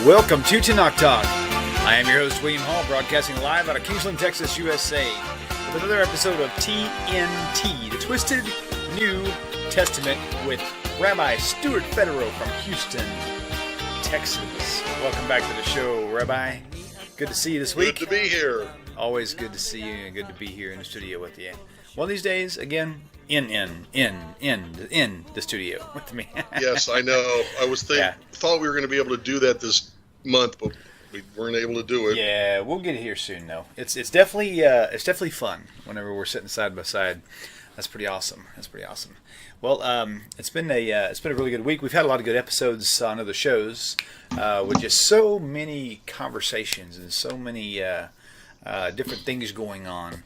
Welcome to Tanakh Talk. I am your host, William Hall, broadcasting live out of Kingsland, Texas, USA, with another episode of TNT, the Twisted New Testament, with Rabbi Stuart Federow from Houston, Texas. Welcome back to the show, Rabbi. Good to see you this week. Good to be here. Always good to see you and good to be here in the studio with you. One of these days, again, in the studio with me. Yes, I know. I was thought we were going to be able to do that this month, but we weren't able to do it. Yeah, we'll get here soon, though. It's definitely fun whenever we're sitting side by side. That's pretty awesome. Well, it's been a really good week. We've had a lot of good episodes on other shows with just so many conversations and so many different things going on.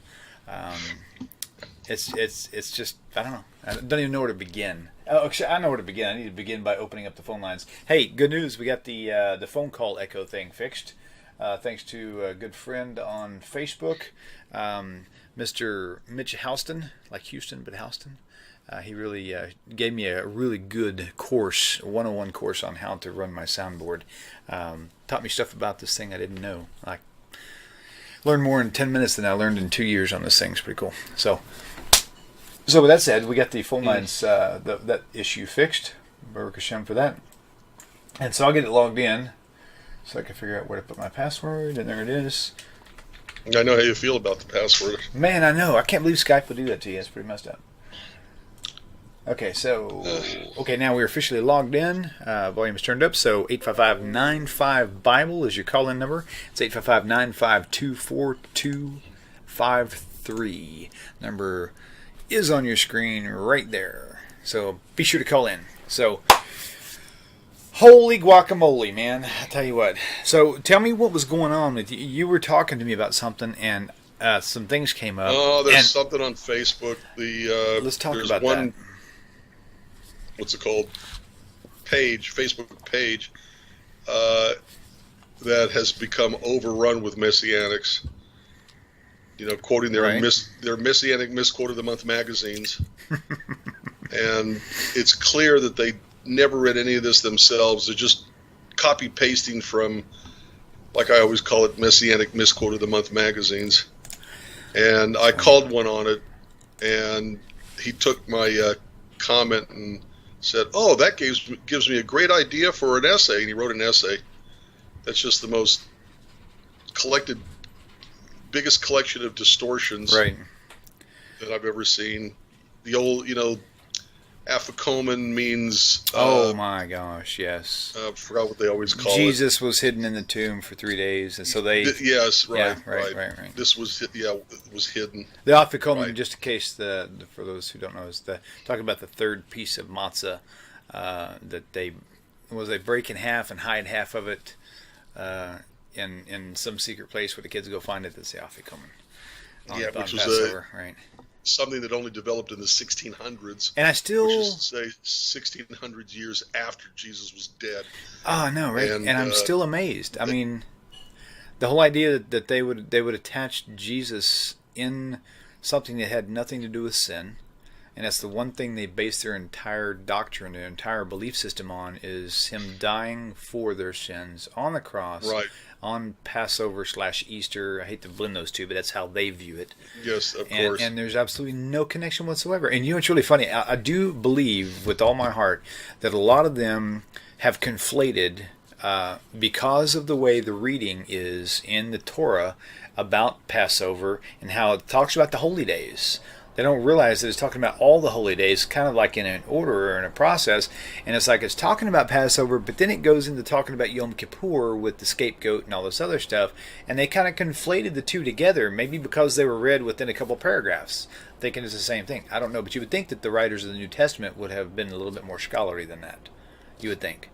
It's just, I don't know. I don't even know where to begin. Oh, actually, I know where to begin. I need to begin by opening up the phone lines. Hey, good news. We got the phone call echo thing fixed. Thanks to a good friend on Facebook, Mr. Mitch Houston, like Houston, but Houston. He really gave me a really good course, a 101 course on how to run my soundboard. Taught me stuff about this thing I didn't know. I learned more in 10 minutes than I learned in 2 years on this thing. It's pretty cool. So with that said, we got the phone lines, that issue fixed. Baruch Hashem for that. And so I'll get it logged in so I can figure out where to put my password, and there it is. I know how you feel about the password. Man, I know. I can't believe Skype will do that to you. It's pretty messed up. Okay, now we're officially logged in. Volume is turned up, so 855-95-BIBLE is your call-in number. It's 855-952-4253. Number is on your screen right there. So be sure to call in. So, holy guacamole, man. I tell you what. So tell me what was going on with you. You were talking to me about something, and some things came up. Oh, there's something on Facebook. Let's talk about that. What's it called? Facebook page that has become overrun with messianics. You know, quoting their messianic misquote of the month magazines, and it's clear that they never read any of this themselves. They're just copy pasting from, like I always call it, messianic misquote of the month magazines. And I called one on it, and he took my comment and said, "Oh, that gives me a great idea for an essay." And he wrote an essay that's just the most biggest collection of distortions that I've ever seen. The old, Afikomen means... oh my gosh, yes. I forgot what they always call Jesus was hidden in the tomb for 3 days, and so they... Yes, right. This was hidden. The Afikomen, just in case, for those who don't know, is talking about the third piece of matzah that they break in half and hide half of it in some secret place where the kids go find it. That's the Afikomen. Which was Passover, something that only developed in the 1600s. And I still... Which is to say 1600 years after Jesus was dead. Oh, no, right. And I'm still amazed. I mean, the whole idea that they would attach Jesus in something that had nothing to do with sin, and that's the one thing they base their entire doctrine, their entire belief system on, is him dying for their sins on the cross, on Passover/Easter. I hate to blend those two, but that's how they view it. Yes, of course. And there's absolutely no connection whatsoever. And you know what's really funny? I do believe with all my heart that a lot of them have conflated, because of the way the reading is in the Torah about Passover and how it talks about the holy days. They don't realize that it's talking about all the holy days, kind of like in an order or in a process. And it's like it's talking about Passover, but then it goes into talking about Yom Kippur with the scapegoat and all this other stuff. And they kind of conflated the two together, maybe because they were read within a couple paragraphs, thinking it's the same thing. I don't know, but you would think that the writers of the New Testament would have been a little bit more scholarly than that. You would think.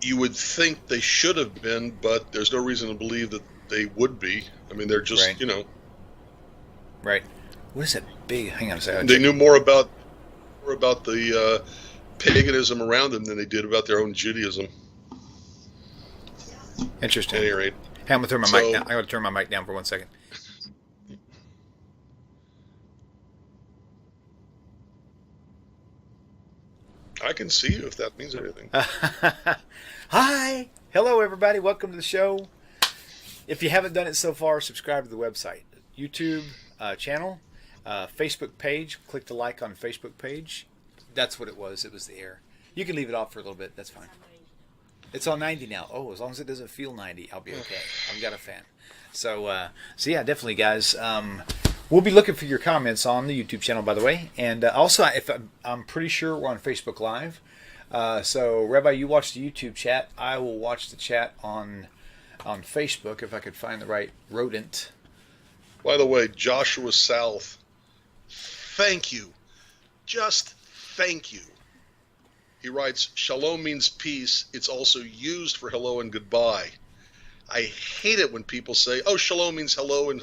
You would think they should have been, but there's no reason to believe that they would be. I mean, they're just, Right. What is that big... Hang on a second. They knew more about the paganism around them than they did about their own Judaism. Interesting. At any rate. Hey, I'm going to turn my mic down. I'm going to turn my mic down for 1 second. I can see you if that means anything. Hi. Hello, everybody. Welcome to the show. If you haven't done it so far, subscribe to the website, YouTube channel, Facebook page. Click the like on the Facebook page. That's what it was. It was the air. You can leave it off for a little bit. That's fine. It's on 90 now. Oh, as long as it doesn't feel 90, I'll be okay. I've got a fan. So yeah, definitely, guys. We'll be looking for your comments on the YouTube channel, by the way. And also, if I'm pretty sure we're on Facebook Live. So, Rabbi, you watch the YouTube chat. I will watch the chat on Facebook if I could find the right rodent. By the way, Joshua South, thank you. Just thank you. He writes, Shalom means peace. It's also used for hello and goodbye. I hate it when people say, oh, Shalom means hello and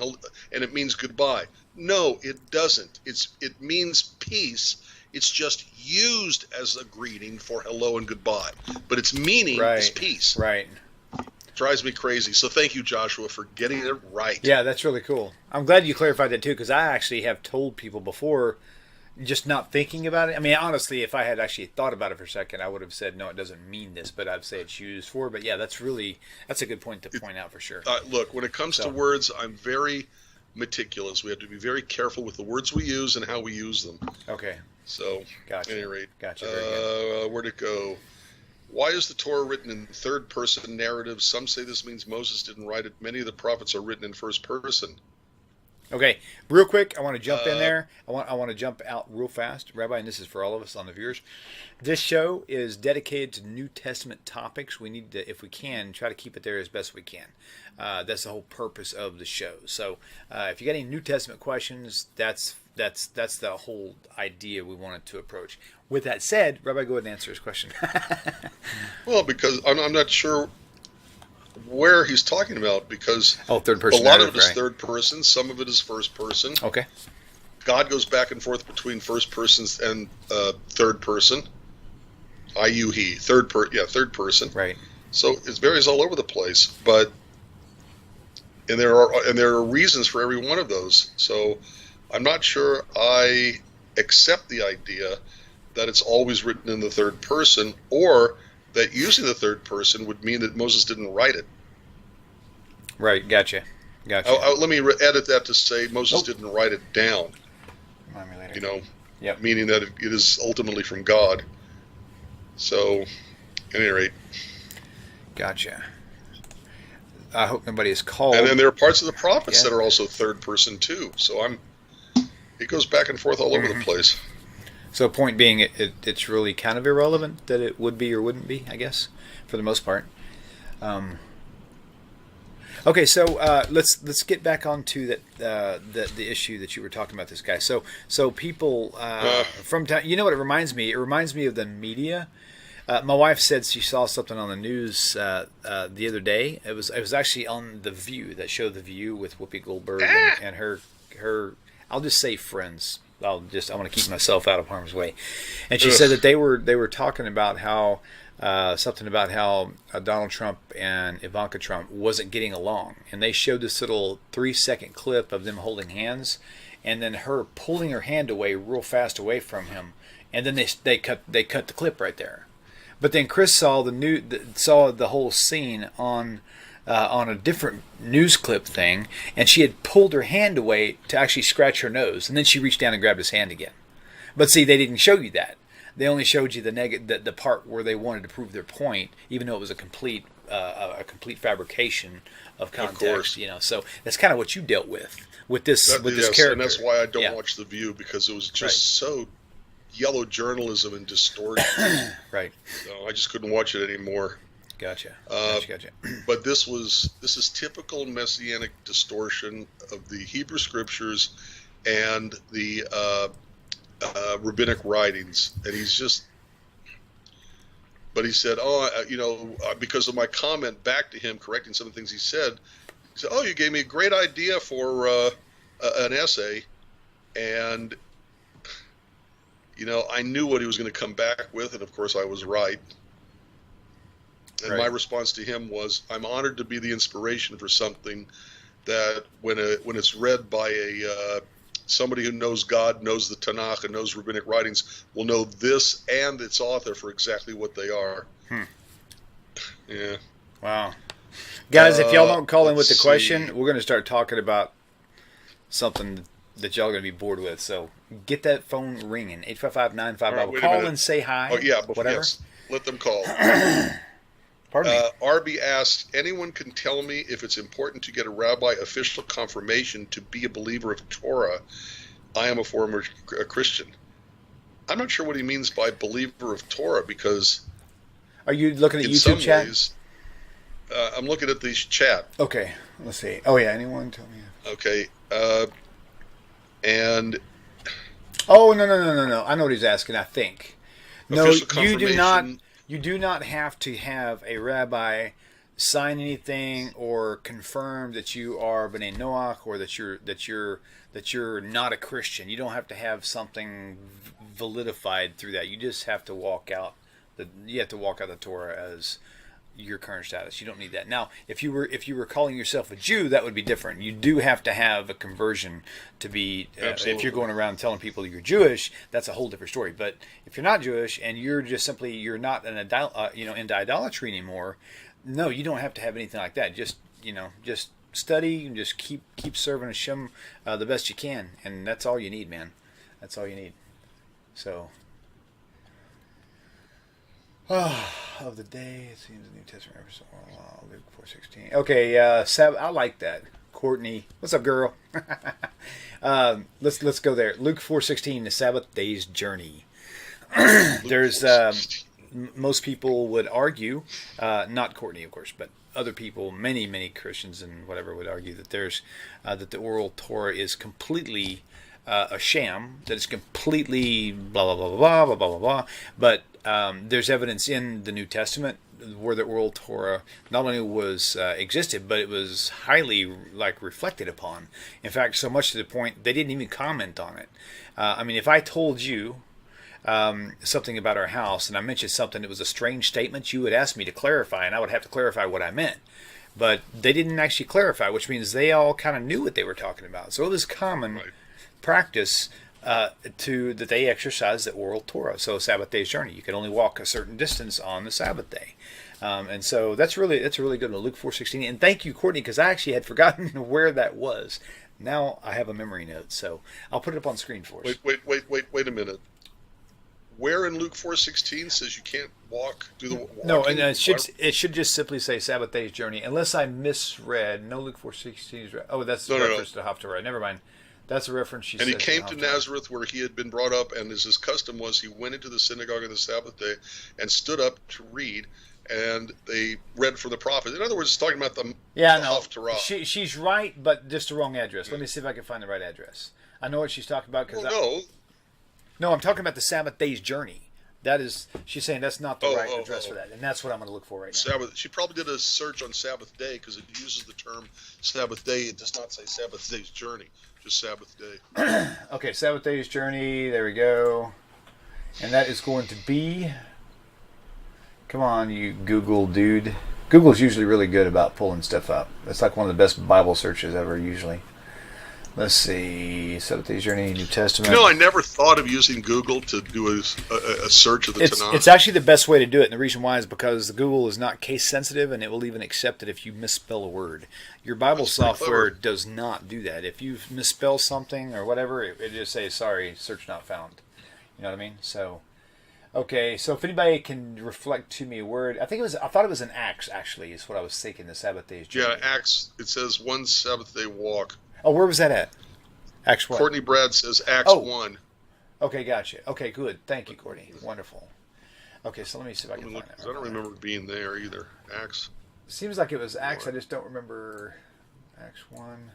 it means goodbye. No, it doesn't. It means peace. It's just used as a greeting for hello and goodbye. But its meaning is peace. Right. Drives me crazy. So thank you, Joshua, for getting it right. Yeah, that's really cool. I'm glad you clarified that, too, because I actually have told people before, just not thinking about it. I mean, honestly, if I had actually thought about it for a second, I would have said, no, it doesn't mean this, but I'd say it's used for. But yeah, that's a good point to point out for sure. Look, when it comes to words, I'm very meticulous. We have to be very careful with the words we use and how we use them. Okay. So, gotcha. At any rate, gotcha. Where'd it go? Why is the Torah written in third-person narrative? Some say this means Moses didn't write it. Many of the prophets are written in first person. Okay, real quick, I want to jump in there. I want to jump out real fast, Rabbi, and this is for all of us on the viewers. This show is dedicated to New Testament topics. We need to, if we can, try to keep it there as best we can. That's the whole purpose of the show. So, if you got any New Testament questions, that's the whole idea we wanted to approach. With that said, Rabbi, go ahead and answer his question. Well, because I'm not sure where he's talking about, because third person. A lot of it is third person, some of it is first person. Okay. God goes back and forth between first person and third person. I, you, he. Third person. Right. So it varies all over the place, but there are reasons for every one of those. So I'm not sure I accept the idea that it's always written in the third person, or that using the third person would mean that Moses didn't write it. Right, gotcha. Let me edit that to say Moses didn't write it down. Remind me later. Yep. Meaning that it is ultimately from God. So, at any rate. Gotcha. I hope nobody is called. And then there are parts of the prophets that are also third person too. So it goes back and forth all over the place. So point being, it's really kind of irrelevant that it would be or wouldn't be, I guess, for the most part. Okay, so let's get back onto the issue that you were talking about. This guy. So people from time, you know what it reminds me? It reminds me of the media. My wife said she saw something on the news the other day. It was actually on The View, that show The View with Whoopi Goldberg and her. I'll just say friends. I want to keep myself out of harm's way. And she said that they were talking about how something about how Donald Trump and Ivanka Trump wasn't getting along, and they showed this little 3-second clip of them holding hands, and then her pulling her hand away real fast away from him, and then they cut the clip right there. But then Chris saw the whole scene on a different news clip thing, and she had pulled her hand away to actually scratch her nose, and then she reached down and grabbed his hand again. But see, they didn't show you that. They only showed you the part where they wanted to prove their point, even though it was a complete fabrication of context. Of course. So that's kind of what you dealt with this character. And that's why I don't watch The View, because it was just so yellow journalism and distortion. Right. So I just couldn't watch it anymore. Gotcha. But this is typical messianic distortion of the Hebrew scriptures and the rabbinic writings, and he said, because of my comment back to him correcting some of the things he said, you gave me a great idea for an essay, and I knew what he was going to come back with, and of course I was right. And my response to him was, I'm honored to be the inspiration for something that when it's read by somebody who knows God, knows the Tanakh, and knows rabbinic writings will know this and its author for exactly what they are. Yeah. Wow. Guys, if y'all don't call in with let's the question, see. we're going to start talking about something that y'all are going to be bored with. So get that phone ringing. 855-95 All right, Bible. wait a Call minute. and say hi. Oh, yeah, but whatever. yes, let them call. Pardon me. RB asks, anyone can tell me if it's important to get a rabbi official confirmation to be a believer of Torah. I am a former Christian. I'm not sure what he means by believer of Torah, because Are you looking at in YouTube some chat? ways, I'm looking at the chat. Okay, let's see. Oh yeah, anyone tell me? Okay, and Oh no! I know what he's asking. I think. No, official you do not. confirmation. You do not have to have a rabbi sign anything or confirm that you are B'nai Noach or that you're not a Christian. You don't have to have something validified through that. You just have to walk out the Torah as your current status. You don't need that. Now, if you were calling yourself a Jew, that would be different. You do have to have a conversion to be. If you're going around telling people you're Jewish, that's a whole different story. But if you're not Jewish and you're just simply you're not into idolatry anymore, no, you don't have to have anything like that. Just study and just keep serving Hashem the best you can, and that's all you need, man. That's all you need. So. Of the day, it seems the New Testament reference. Luke 4:16. Okay, I like that. Courtney, what's up, girl? Let's go there. Luke 4:16, the Sabbath day's journey. There's most people would argue, not Courtney, of course, but other people, many Christians and whatever would argue that there's that the oral Torah is completely a sham, that it's completely blah blah blah blah blah blah blah blah. But there's evidence in the New Testament where the oral Torah not only was existed, but it was highly reflected upon. In fact, so much to the point they didn't even comment on it. I mean, if I told you something about our house and I mentioned something that was a strange statement, you would ask me to clarify, and I would have to clarify what I meant. But they didn't actually clarify, which means they all kind of knew what they were talking about. So it was common practice that they exercise the oral Torah. So Sabbath day's journey, you can only walk a certain distance on the Sabbath day, and so that's a really good one. Luke 4:16. And thank you, Courtney, because I actually had forgotten where that was. Now I have a memory note, so I'll put it up on screen for us. Wait a minute. Where in Luke 4:16 says you can't do the walking? No, and it should just simply say Sabbath day's journey, unless I misread. No, Luke 4:16 is right. Oh, that's the reference to Haftarah. Never mind. That's a reference she said. And he came to Nazareth where he had been brought up, and as his custom was, he went into the synagogue on the Sabbath day and stood up to read, and they read from the prophet. In other words, it's talking about the Haftarah. She's right, but just the wrong address. Let me see if I can find the right address. I know what she's talking about. No, I'm talking about the Sabbath day's journey. That is, she's saying that's not the right address for that, and that's what I'm going to look for right now. Sabbath. She probably did a search on Sabbath day because it uses the term Sabbath day. It does not say Sabbath day's journey, just Sabbath day. Okay, Sabbath day's journey. There we go, and that is going to be. Come on, you Google dude. Google's usually really good about pulling stuff up. It's like one of the best Bible searches ever, usually. Let's see. Sabbath day's journey, New Testament. I never thought of using Google to do a search of the Tanakh. It's actually the best way to do it, and the reason why is because Google is not case sensitive, and it will even accept it if you misspell a word. Your Bible software does not do that. If you misspell something or whatever, it just says, sorry, search not found. You know what I mean? So, okay. So if anybody can reflect to me a word, I thought it was an Acts, actually, is what I was thinking, the Sabbath day's journey. Yeah, Acts. It says one Sabbath day walk. Oh, where was that at? Acts what? Courtney Brad says Acts 1. Okay, gotcha. Okay, good. Thank you, Courtney. Wonderful. Okay, so let me see if I can find that. I don't remember being there either. Acts. Seems like it was Acts. I just don't remember. Acts 1.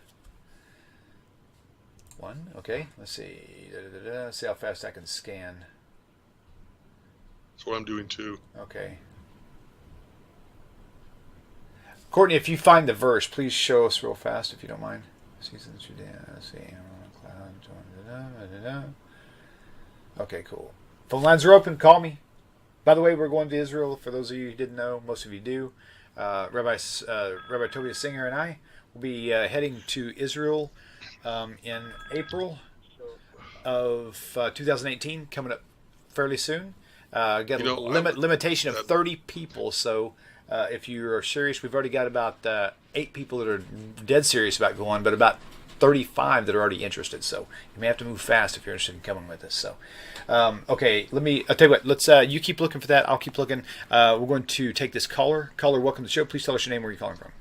1? Okay, let's see. See how fast I can scan. That's what I'm doing too. Okay. Courtney, if you find the verse, please show us real fast if you don't mind. Seasons Judea. Let's see. Okay, cool. Phone lines are open. Call me. By the way, we're going to Israel. For those of you who didn't know, most of you do. Rabbi Tobias Singer and I will be heading to Israel in April. of 2018 coming up fairly soon. Got a limitation of that, 30 people. So if you are serious, we've already got about 8 people that are dead serious about going, but about 35 that are already interested. So you may have to move fast if you're interested in coming with us. So, okay, I'll tell you what, let's, you keep looking for that. I'll keep looking. We're going to take this caller. Caller, welcome to the show. Please tell us your name, where you're calling from.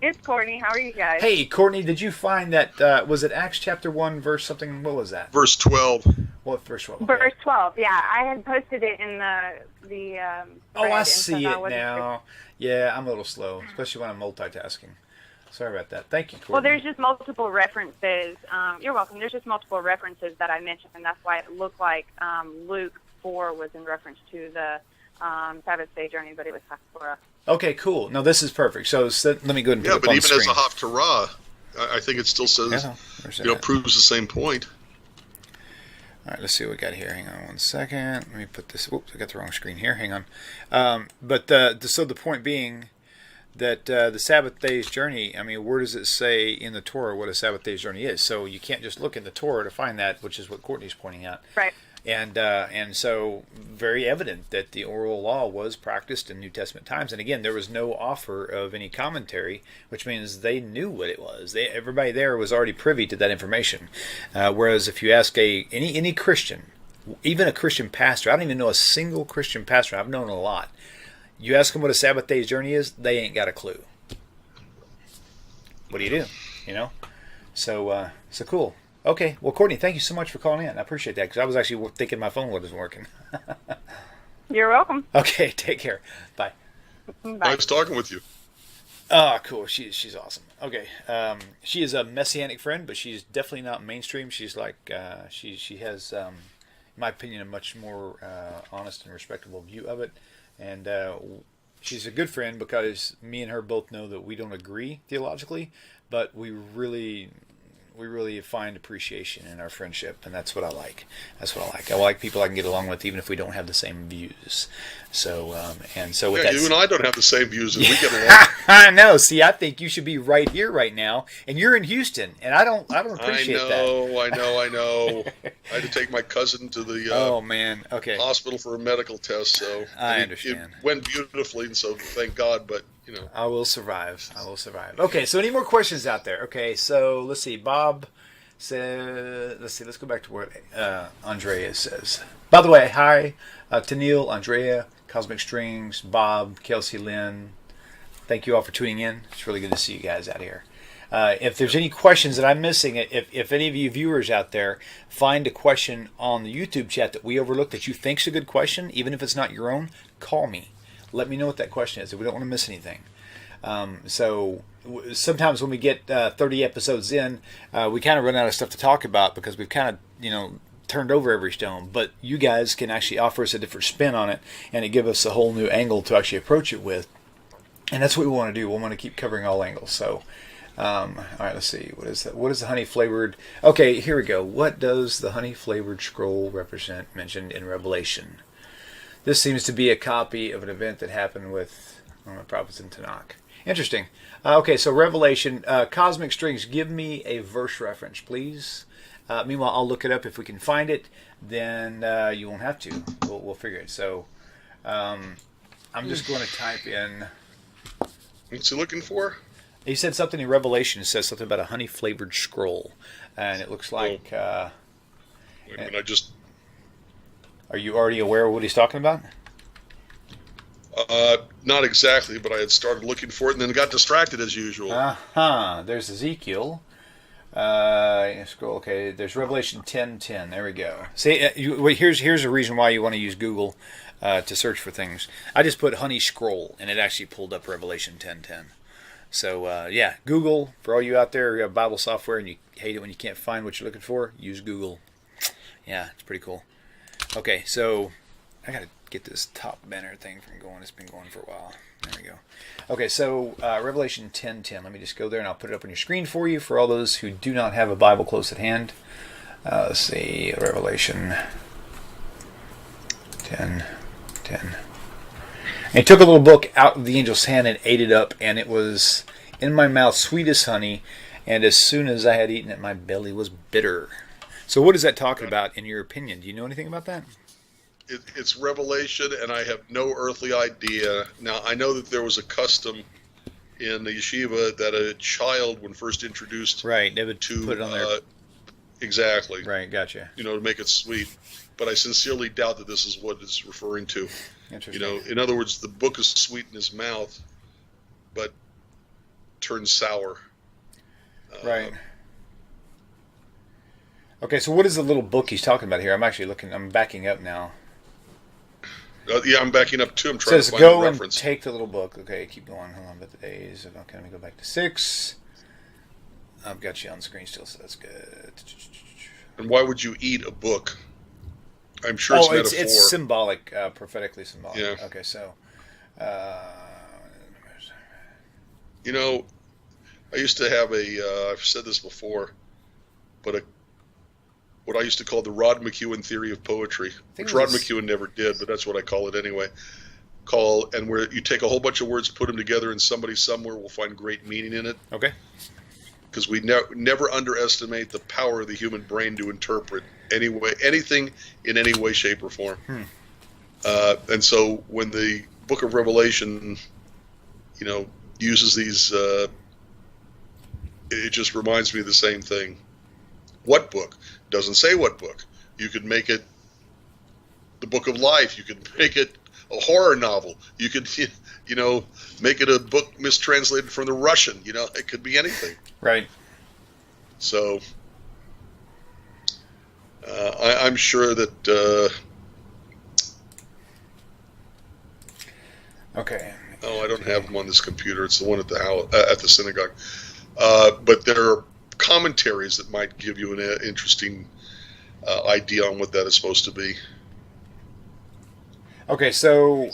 It's Courtney. How are you guys? Hey, Courtney, did you find that, was it Acts chapter 1, verse something? What was that? Verse 12. What, verse 12? Okay. Verse 12, yeah. I had posted it in the oh, I see it now. Yeah, I'm a little slow, especially when I'm multitasking. Sorry about that. Thank you, Courtney. Well, there's just multiple references. You're welcome. There's just multiple references that I mentioned, and that's why it looked like Luke 4 was in reference to the Sabbath day journey, but it was Haftorah. Okay, cool. No, this is perfect. So let me go ahead and put it up on the screen. Yeah, but even as a Haftorah, I think it still says, proves the same point. All right, let's see what we got here. Hang on one second. Let me put this. Oops, I got the wrong screen here. Hang on. So the point being that the Sabbath day's journey, I mean, where does it say in the Torah what a Sabbath day's journey is? So you can't just look in the Torah to find that, which is what Courtney's pointing out. Right. And so very evident that the oral law was practiced in New Testament times. And again, there was no offer of any commentary, which means they knew what it was. Everybody there was already privy to that information. Whereas if you ask any Christian, even a Christian pastor, I don't even know a single Christian pastor, I've known a lot. You ask them what a Sabbath day's journey is, they ain't got a clue. What do you do? You know? So cool. Okay, well, Courtney, thank you so much for calling in. I appreciate that, because I was actually thinking my phone wasn't working. You're welcome. Okay, take care. Bye. Bye. Nice talking with you. Oh, cool. She's awesome. Okay, she is a messianic friend, but she's definitely not mainstream. She's like, she has, in my opinion, a much more honest and respectable view of it. And she's a good friend because me and her both know that we don't agree theologically, but we really find appreciation in our friendship, and that's what I like. I like people I can get along with, even if we don't have the same views. So, with that, you and I don't have the same views, and we get along. I know. See, I think you should be right here, right now, and you're in Houston, and I don't appreciate that. I know. I had to take my cousin to the hospital for a medical test, so I understand. It went beautifully, and so thank God. But I will survive. Okay, so any more questions out there? Okay, so let's see. Bob said, let's go back to what Andrea says. By the way, hi to Neil, Andrea, Cosmic Strings, Bob, Kelsey Lynn. Thank you all for tuning in. It's really good to see you guys out here. If there's any questions that I'm missing, if any of you viewers out there find a question on the YouTube chat that we overlooked that you think's a good question, even if it's not your own, call me. Let me know what that question is. We don't want to miss anything. So sometimes when we get 30 episodes in, we kind of run out of stuff to talk about because we've kind of, turned over every stone. But you guys can actually offer us a different spin on it, and it gives us a whole new angle to actually approach it with. And that's what we want to do. We want to keep covering all angles. So, all right, let's see. What is that? What is the honey flavored? Okay, here we go. What does the honey flavored scroll represent mentioned in Revelation? This seems to be a copy of an event that happened with the prophets in Tanakh. Interesting. Okay, so Revelation, Cosmic Strings, give me a verse reference, please. Meanwhile, I'll look it up. If we can find it, then you won't have to. We'll figure it. So I'm just going to type in. What's he looking for? He said something in Revelation. It says something about a honey-flavored scroll. And it looks like... Wait a minute, Are you already aware of what he's talking about? Not exactly, but I had started looking for it and then got distracted as usual. There's Ezekiel. Scroll. Okay, there's Revelation 10:10. There we go. See, here's a reason why you want to use Google to search for things. I just put honey scroll, and it actually pulled up Revelation 10:10. So, Google, for all you out there who have Bible software and you hate it when you can't find what you're looking for, use Google. Yeah, it's pretty cool. Okay, so I got to get this top banner thing from going. It's been going for a while. There we go. Okay, so Revelation 10:10. Let me just go there and I'll put it up on your screen for you for all those who do not have a Bible close at hand. Let's see, Revelation 10:10. And he took a little book out of the angel's hand and ate it up, and it was in my mouth sweet as honey, and as soon as I had eaten it, my belly was bitter. So what is that talking about, in your opinion? Do you know anything about that? It's Revelation, and I have no earthly idea. Now, I know that there was a custom in the yeshiva that a child, when first introduced, right, they would put it on there. Exactly. Right, gotcha. To make it sweet. But I sincerely doubt that this is what it's referring to. Interesting. In other words, the book is sweet in his mouth, but turns sour. Right. Okay, so what is the little book he's talking about here? I'm actually looking. I'm backing up now. Yeah, I'm backing up too. I'm trying to find go the reference. And take the little book. Okay, keep going. Hold on, but the days. Okay, let me go back to 6. I've got you on screen still, so that's good. And why would you eat a book? I'm sure it's metaphor. It's symbolic, prophetically symbolic. Yeah. Okay, so. I used to have I've said this before, but what I used to call the Rod McEwen theory of poetry, which Rod McEwen never did, but that's what I call it anyway. And where you take a whole bunch of words, put them together, and somebody somewhere will find great meaning in it. Okay. Because we never underestimate the power of the human brain to interpret anything in any way, shape, or form. And so when the Book of Revelation, uses these, it just reminds me of the same thing. What book? Doesn't say what book. You could make it the Book of Life. You could make it a horror novel. You could, make it a book mistranslated from the Russian. It could be anything. Right. So I'm sure that. Okay. Oh, I don't have them on this computer. It's the one at the house, at the synagogue. But there are commentaries that might give you an interesting idea on what that is supposed to be. Okay, so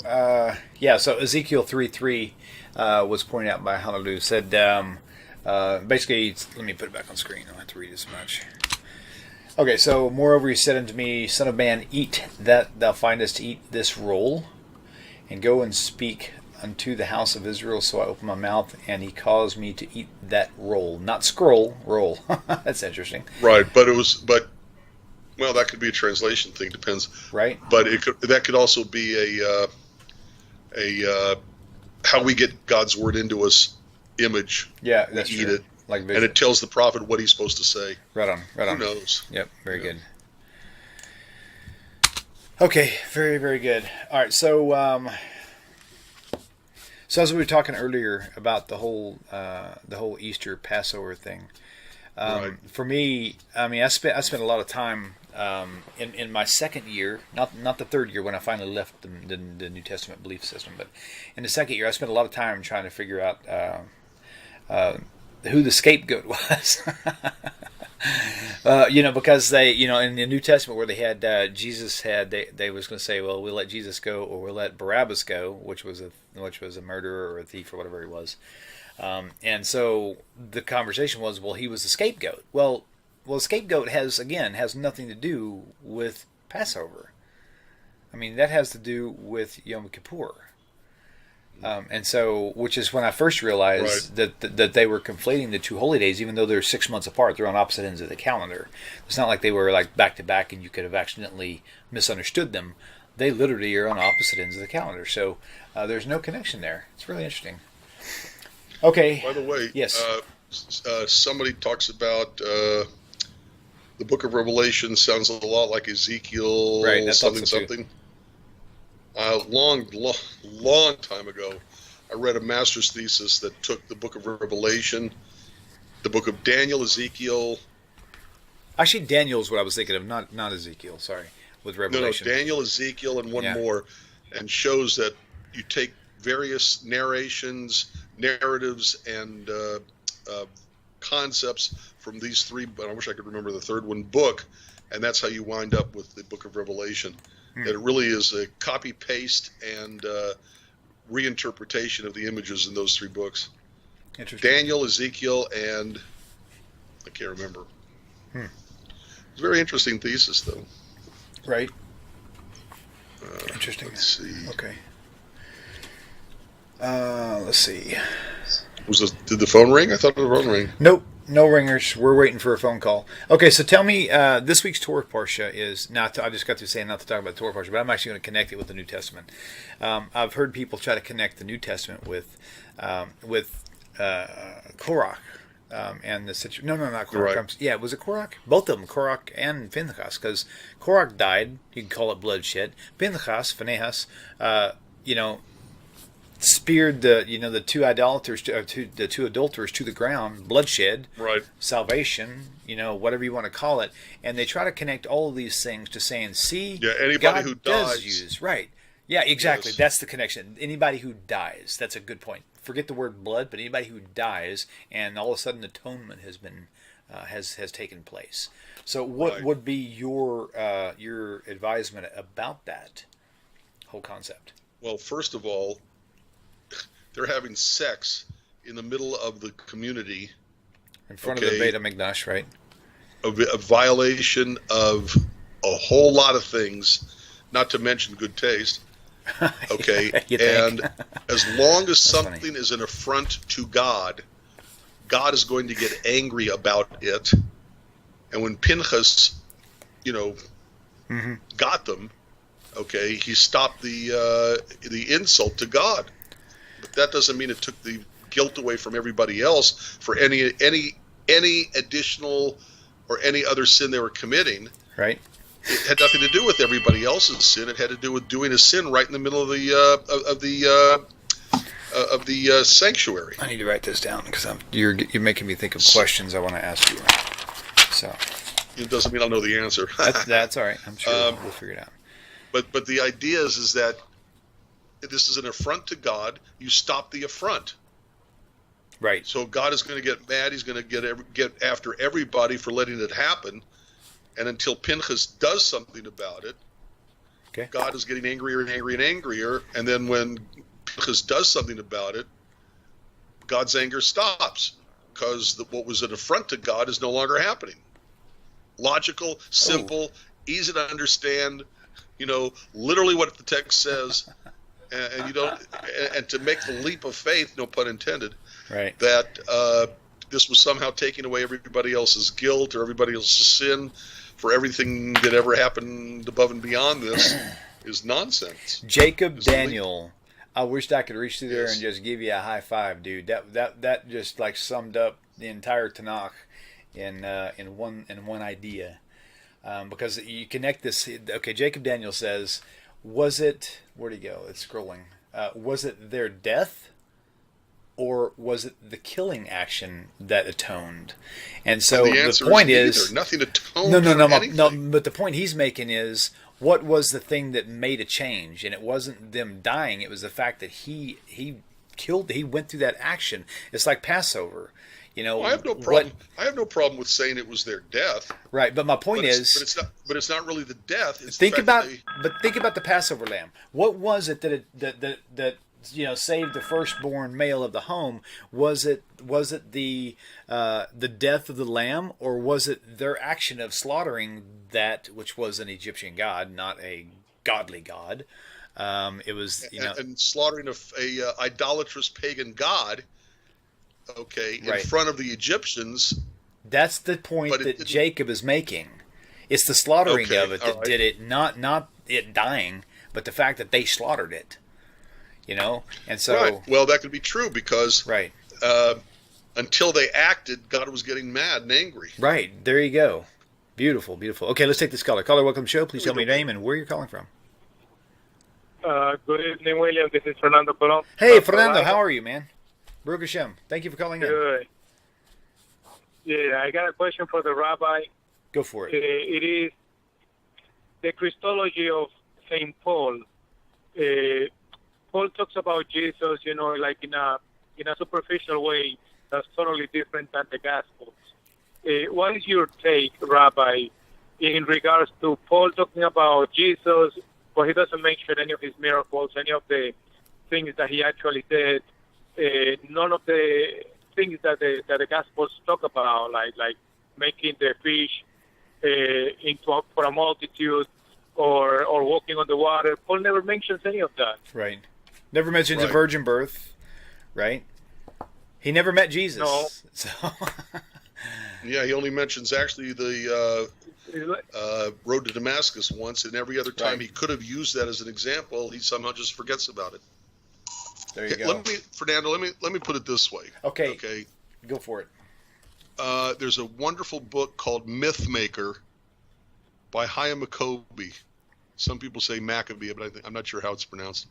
so Ezekiel 3:3 was pointed out by Hallelujah. Said basically, let me put it back on screen. I don't have to read as much. Okay, so moreover, he said unto me, Son of man, eat that thou findest to eat this roll, and go and speak unto the house of Israel. So I opened my mouth, and he caused me to eat that roll, not scroll, roll. That's interesting. Right, well, that could be a translation thing. Depends. Right. But that could also be a how we get God's word into us image. Yeah, that's we eat true. it, like vision. and it tells the prophet what he's supposed to say. Right on. Who knows? Yep. Very good. Okay. Very, very good. All right. So as we were talking earlier about the whole Easter Passover thing, Right. For me, I spent a lot of time in my second year, not the third year when I finally left the New Testament belief system, but in the second year, I spent a lot of time trying to figure out who the scapegoat was. Because they, in the New Testament where they had Jesus they was going to say, well, we'll let Jesus go, or we'll let Barabbas go, which was a murderer or a thief or whatever he was. And so the conversation was, well, he was the scapegoat. Well, scapegoat has nothing to do with Passover. I mean, that has to do with Yom Kippur. And so, which is when I first realized that they were conflating the two holy days, even though they're 6 months apart. They're on opposite ends of the calendar. It's not like they were like back to back and you could have accidentally misunderstood them. They literally are on opposite ends of the calendar. So there's no connection there. It's really interesting. Okay. By the way, yes. Somebody talks about the Book of Revelation sounds a lot like Ezekiel, right, something. Long time ago, I read a master's thesis that took the Book of Revelation, the Book of Daniel, Ezekiel. Actually, Daniel is what I was thinking of, not Ezekiel. Sorry, with Revelation. No, Daniel, Ezekiel, and one more, and shows that you take various narrations, narratives, and concepts from these three, but I wish I could remember the third one, book, and that's how you wind up with the Book of Revelation. That it really is a copy-paste and reinterpretation of the images in those three books. Interesting. Daniel, Ezekiel, and I can't remember. It's a very interesting thesis, though. Right. Interesting. Let's see. Okay. Let's see. Did the phone ring? I thought the phone rang. Nope. No ringers. We're waiting for a phone call. Okay, so tell me, this week's Torah Parsha is not. I just got to say not to talk about Torah Parsha, but I'm actually going to connect it with the New Testament. I've heard people try to connect the New Testament with Korach and the situation. No, not Korach. Right. Yeah, was it Korach? Both of them, Korach and Phinehas, because Korach died. You can call it bloodshed. Phinehas, speared the two idolaters, the two adulterers to the ground, bloodshed, Right. salvation, whatever you want to call it, and they try to connect all of these things to saying, see, Yeah, anybody God who does dies. use, right? Yeah, exactly. Yes. That's the connection. Anybody who dies, that's a good point. Forget the word blood, but anybody who dies, and all of a sudden atonement has been has taken place. So, what Right. would be your advisement about that whole concept? Well, first of all, they're having sex in the middle of the community, In front of the Beit HaMikdash, right? a violation of a whole lot of things, not to mention good taste. Okay, You think? and as long as funny. something is an affront to God, God is going to get angry about it. And when Pinchas, got them, okay, he stopped the insult to God. But that doesn't mean it took the guilt away from everybody else for any additional or any other sin they were committing. Right. It had nothing to do with everybody else's sin. It had to do with doing a sin right in the middle of the sanctuary. I need to write this down because you're making me think of questions I want to ask you. So It doesn't mean I'll know the answer. that's all right. I'm sure we'll figure it out. But the idea is that this is an affront to God. You stop the affront. Right. So God is going to get mad. He's going to get after everybody for letting it happen. And until Pinchas does something about it, Okay. God is getting angrier and angrier and angrier. And then when Pinchas does something about it, God's anger stops because what was an affront to God is no longer happening. Logical, simple, easy to understand. Literally what the text says, and you don't. And to make the leap of faith, no pun intended, Right. that this was somehow taking away everybody else's guilt or everybody else's sin for everything that ever happened above and beyond this is nonsense. Jacob It's Daniel. I wished I could reach through there Yes. and just give you a high five, dude. That just like summed up the entire Tanakh in one idea. Because you connect this. Okay, Jacob Daniel says, was it? Where'd he go? It's scrolling. Was it their death, or was it the killing action that atoned? And so the answer the point is is nothing atoned no, for anything. no. But the point he's making is, what was the thing that made a change? And it wasn't them dying. It was the fact that he went through that action. It's like Passover. I have no problem. I have no problem with saying it was their death. Right, but my point But is, it's not really the death. It's think the fact about, think about the Passover lamb. What was it that saved the firstborn male of the home? Was it the death of the lamb, or was it their action of slaughtering that which was an Egyptian god, not a godly god? It was and slaughtering a idolatrous pagan god. Okay, in Right. front of the Egyptians. That's the point But it that didn't- Jacob is making. It's the slaughtering Okay, of it that all right. did it, not it dying, but the fact that they slaughtered it. And so Right. Well, that could be true because right. until they acted, God was getting mad and angry. Right. There you go. Beautiful, beautiful. Okay, let's take this caller. Caller, welcome to the show. Please tell me your name and where you're calling from. Good evening, William. This is Fernando Colon. Hey, Fernando, how are you, man? Baruch Hashem. Thank you for calling in. Good. Yeah, I got a question for the rabbi. Go for it. It is the Christology of Saint Paul. Paul talks about Jesus, like in a superficial way that's totally different than the Gospels. What is your take, Rabbi, in regards to Paul talking about Jesus, but he doesn't mention any of his miracles, any of the things that he actually did, none of the things that the Gospels talk about, like making the fish for a multitude, or walking on the water. Paul never mentions any of that. Right. Never mentions a Right. virgin birth. Right. He never met Jesus. No. So Yeah, he only mentions actually the road to Damascus once, and every other time he could have used that as an example, he somehow just forgets about it. There you go. Fernando, let me put it this way. Okay. Go for it. There's a wonderful book called Mythmaker by Chaim Maccoby. Some people say Maccabee, but I'm not sure how it's pronounced.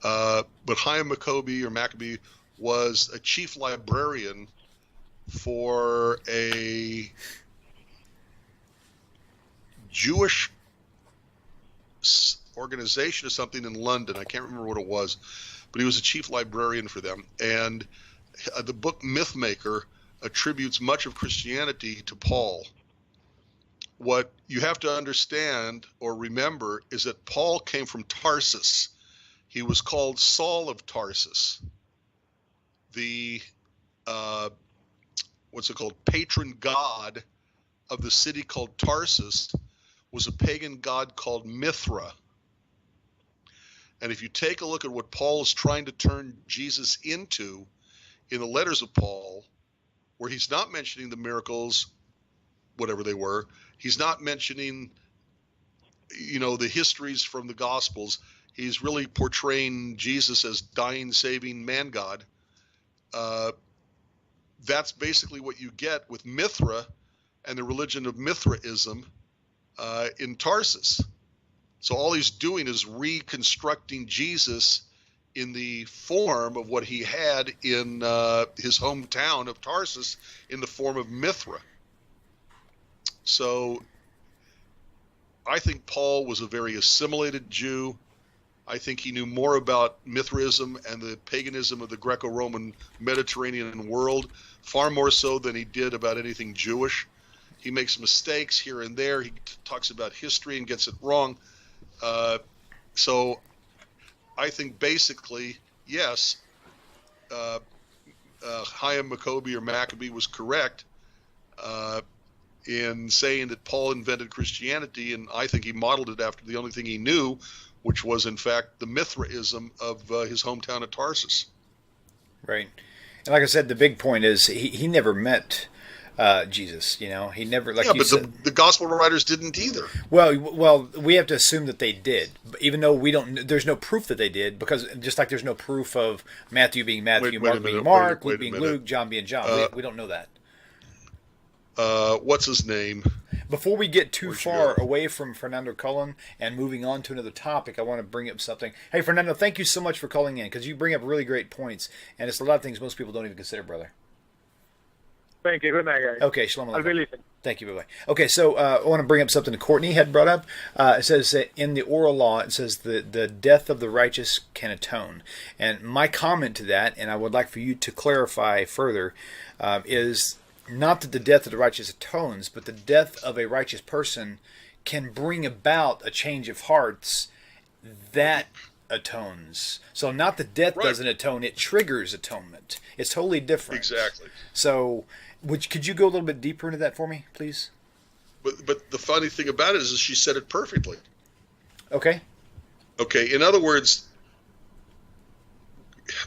But Chaim Maccoby was a chief librarian for a Jewish organization or something in London. I can't remember what it was, but he was a chief librarian for them. And the book Mythmaker attributes much of Christianity to Paul. What you have to understand or remember is that Paul came from Tarsus. He was called Saul of Tarsus. The patron god of the city called Tarsus was a pagan god called Mithra. And if you take a look at what Paul is trying to turn Jesus into in the letters of Paul, where he's not mentioning the miracles, whatever they were, he's not mentioning, the histories from the Gospels. He's really portraying Jesus as dying, saving man God. That's basically what you get with Mithra and the religion of Mithraism in Tarsus. So all he's doing is reconstructing Jesus in the form of what he had in his hometown of Tarsus in the form of Mithra. So I think Paul was a very assimilated Jew. I think he knew more about Mithraism and the paganism of the Greco-Roman Mediterranean world, far more so than he did about anything Jewish. He makes mistakes here and there. He talks about history and gets it wrong. So I think basically, yes, Chaim Maccoby or Maccabee was correct in saying that Paul invented Christianity, and I think he modeled it after the only thing he knew, which was, in fact, the Mithraism of his hometown of Tarsus. Right. And like I said, the big point is he never met Jesus. He never, like you said. But the gospel writers didn't either. Well, we have to assume that they did, even though we don't. There's no proof that they did, because just like there's no proof of Matthew being Matthew, Mark being Mark, Luke being Luke, John being John. We don't know that. What's his name? Before we get too far away from Fernando Cullen and moving on to another topic, I want to bring up something. Hey, Fernando, thank you so much for calling in, because you bring up really great points, and it's a lot of things most people don't even consider, brother. Thank you. Good night, guys. Okay, shalom alaikum. I'll be listening. Thank you, bye-bye. Okay, so I want to bring up something that Courtney had brought up. It says that in the oral law, it says the death of the righteous can atone. And my comment to that, and I would like for you to clarify further, is not that the death of the righteous atones, but the death of a righteous person can bring about a change of hearts that atones. So not the death doesn't atone, it triggers atonement. It's totally different. Exactly. So could you go a little bit deeper into that for me, please? But the funny thing about it is she said it perfectly. Okay. Okay, in other words,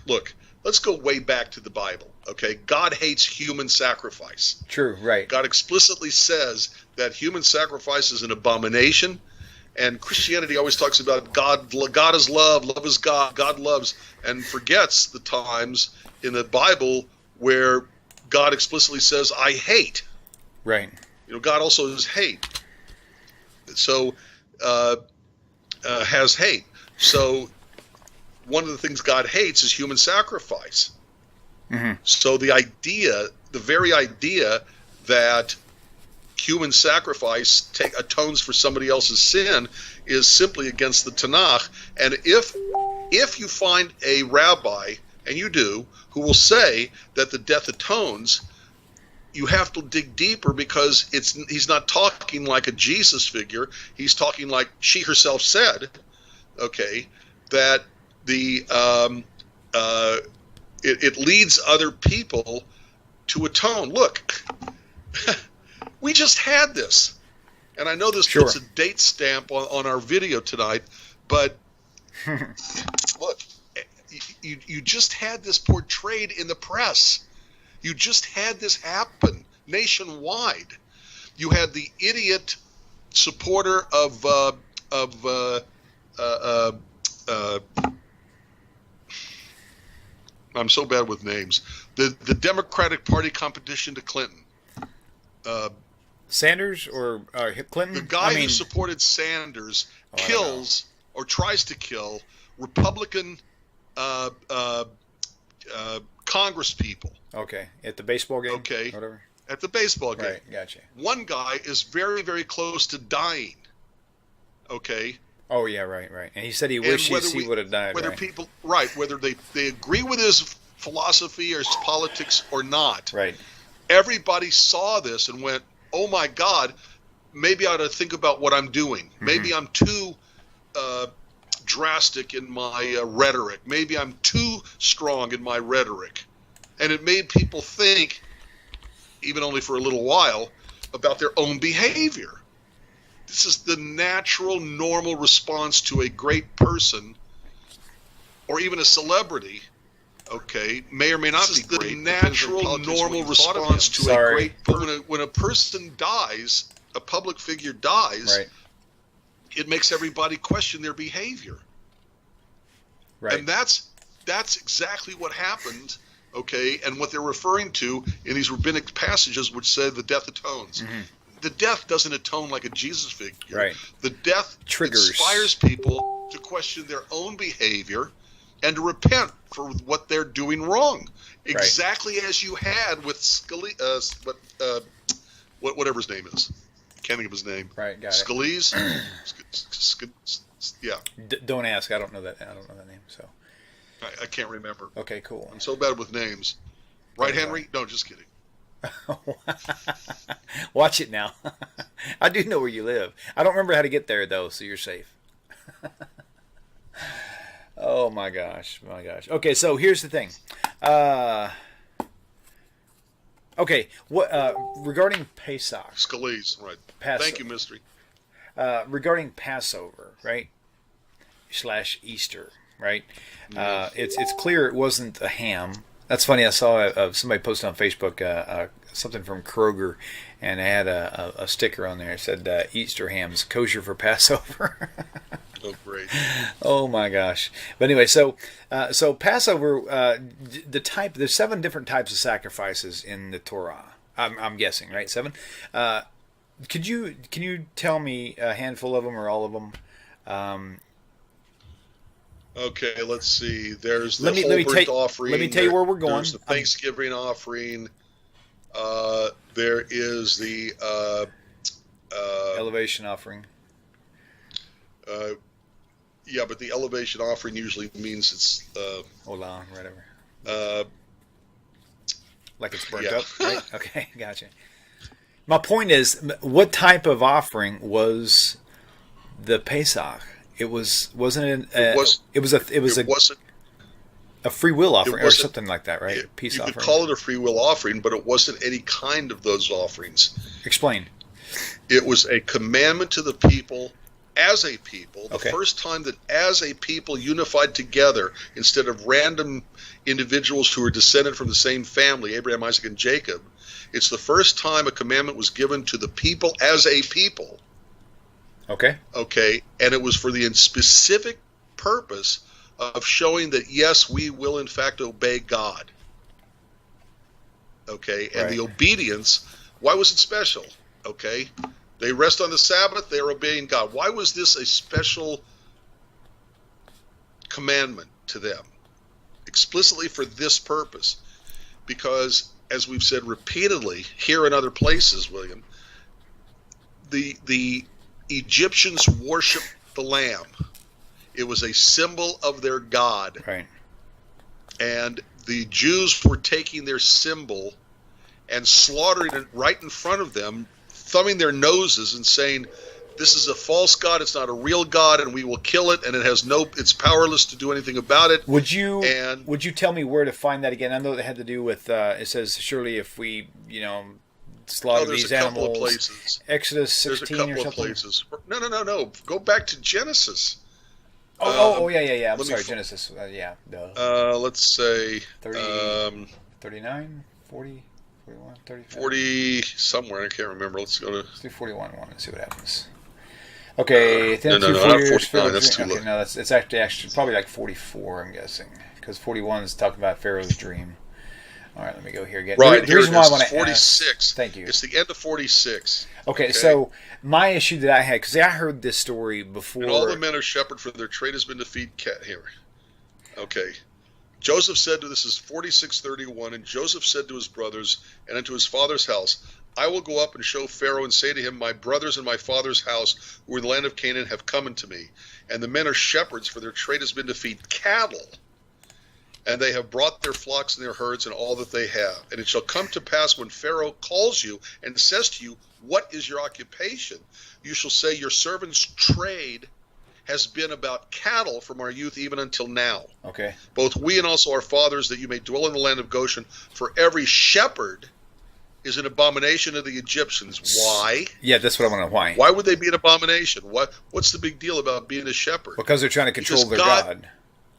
look, let's go way back to the Bible, okay? God hates human sacrifice. True, right. God explicitly says that human sacrifice is an abomination, and Christianity always talks about God is love, love is God, God loves, and forgets the times in the Bible where God explicitly says, I hate. Right. God also is hate. So, has hate. So, one of the things God hates is human sacrifice. Mm-hmm. So the very idea that human sacrifice atones for somebody else's sin is simply against the Tanakh. And if you find a rabbi, and you do, who will say that the death atones, you have to dig deeper, because he's not talking like a Jesus figure. He's talking like she herself said, okay, that it leads other people to atone. Look, we just had this, and I know this puts a date stamp on our video tonight, but look, you just had this portrayed in the press. You just had this happen nationwide. You had the idiot supporter of I'm so bad with names. The Democratic Party competition to Clinton. Sanders or Clinton? The guy who supported Sanders kills or tries to kill Republican Congress people. Okay, at the baseball game. Okay, whatever. At the baseball game. Right, gotcha. One guy is very, very close to dying. Okay. Oh yeah, right. And he said he wishes he would have died. Whether whether they agree with his philosophy or his politics or not. Right. Everybody saw this and went, "Oh my God, maybe I ought to think about what I'm doing. Mm-hmm. Maybe I'm too drastic in my rhetoric. Maybe I'm too strong in my rhetoric," and it made people think, even only for a little while, about their own behavior. This is the natural, normal response to a great person or even a celebrity. Okay, may or may not be great. The natural, normal response to a great. But when a person dies, a public figure dies, right, it makes everybody question their behavior. Right, and that's exactly what happened. Okay, and what they're referring to in these rabbinic passages, which say the death atones. Mm-hmm. The death doesn't atone like a Jesus figure. Right. The death inspires people to question their own behavior and to repent for what they're doing wrong. Exactly as you had with whatever his name is. Can't think of his name. Right, got Scalise? Yeah. Don't ask. I don't know that name. So I can't remember. Okay, cool. I'm so bad with names. Right, Henry? No, just kidding. Watch it now. I do know where you live. I don't remember how to get there though, so you're safe. Oh my gosh. Okay, so here's the thing. Okay, what regarding Pesach? Scalise, right? Thank you, Mystery. Regarding Passover, right? / Easter, right? It's clear it wasn't a ham. That's funny. I saw somebody post on Facebook something from Kroger, and they had a sticker on there. It said Easter hams kosher for Passover. Oh, great! Oh my gosh! But anyway, so Passover, there's 7 different types of sacrifices in the Torah. I'm guessing, right? 7. Can you tell me a handful of them or all of them? Okay, let's see. There's the whole burnt offering. Let me tell you where we're going. There's the Thanksgiving offering. There is the elevation offering. Yeah, but the elevation offering usually means it's Olah, whatever. Like it's burnt up, right? Okay, gotcha. My point is, what type of offering was the Pesach? It wasn't a free will offering or something like that, right? You could call it a free will offering, but it wasn't any kind of those offerings. Explain. It was a commandment to the people as a people. The first time that as a people unified together instead of random individuals who were descended from the same family, Abraham, Isaac, and Jacob, it's the first time a commandment was given to the people as a people. Okay, and it was for the specific purpose of showing that, yes, we will in fact obey God. Okay, and the obedience, why was it special? Okay, they rest on the Sabbath, they're obeying God. Why was this a special commandment to them? Explicitly for this purpose. Because, as we've said repeatedly here and other places, William, the Egyptians worshiped the lamb. It was a symbol of their god. Right. And the Jews were taking their symbol and slaughtering it right in front of them, thumbing their noses and saying, this is a false god, it's not a real god, and we will kill it, and it's powerless to do anything about it. Would you tell me where to find that again? I know it had to do with, it says, surely if we, slaughter these animals. Couple of places. Exodus 16 or something? There's a couple of places. No. Go back to Genesis. Yeah. I'm sorry, Genesis. Yeah. Let's say 39, 40. 41, 35. 40 somewhere. I can't remember. Let's go to. Let's do 41 one and see what hames. Okay, then no, 4 not years. 49. That's too okay, low. no, it's actually probably like 44. I'm guessing because 41 is talking about Pharaoh's dream. All right, let me go here again. Right, The reason why I want to 46. Thank you. It's the end of 46. Okay, so my issue that I had, because I heard this story before. And all the men are shepherd, for their trade has been to feed cat here. Okay. Joseph said to, this is 46:31, and Joseph said to his brothers and unto his father's house, I will go up and show Pharaoh and say to him, my brothers and my father's house, who are in the land of Canaan, have come unto me. And the men are shepherds, for their trade has been to feed cattle. And they have brought their flocks and their herds and all that they have. And it shall come to pass when Pharaoh calls you and says to you, what is your occupation? You shall say, your servant's trade has been about cattle from our youth even until now. Okay. Both we and also our fathers, that you may dwell in the land of Goshen. For every shepherd is an abomination of the Egyptians. Why? Yeah, that's what I want to know. Why? Why would they be an abomination? What's the big deal about being a shepherd? Because they're trying to control their God.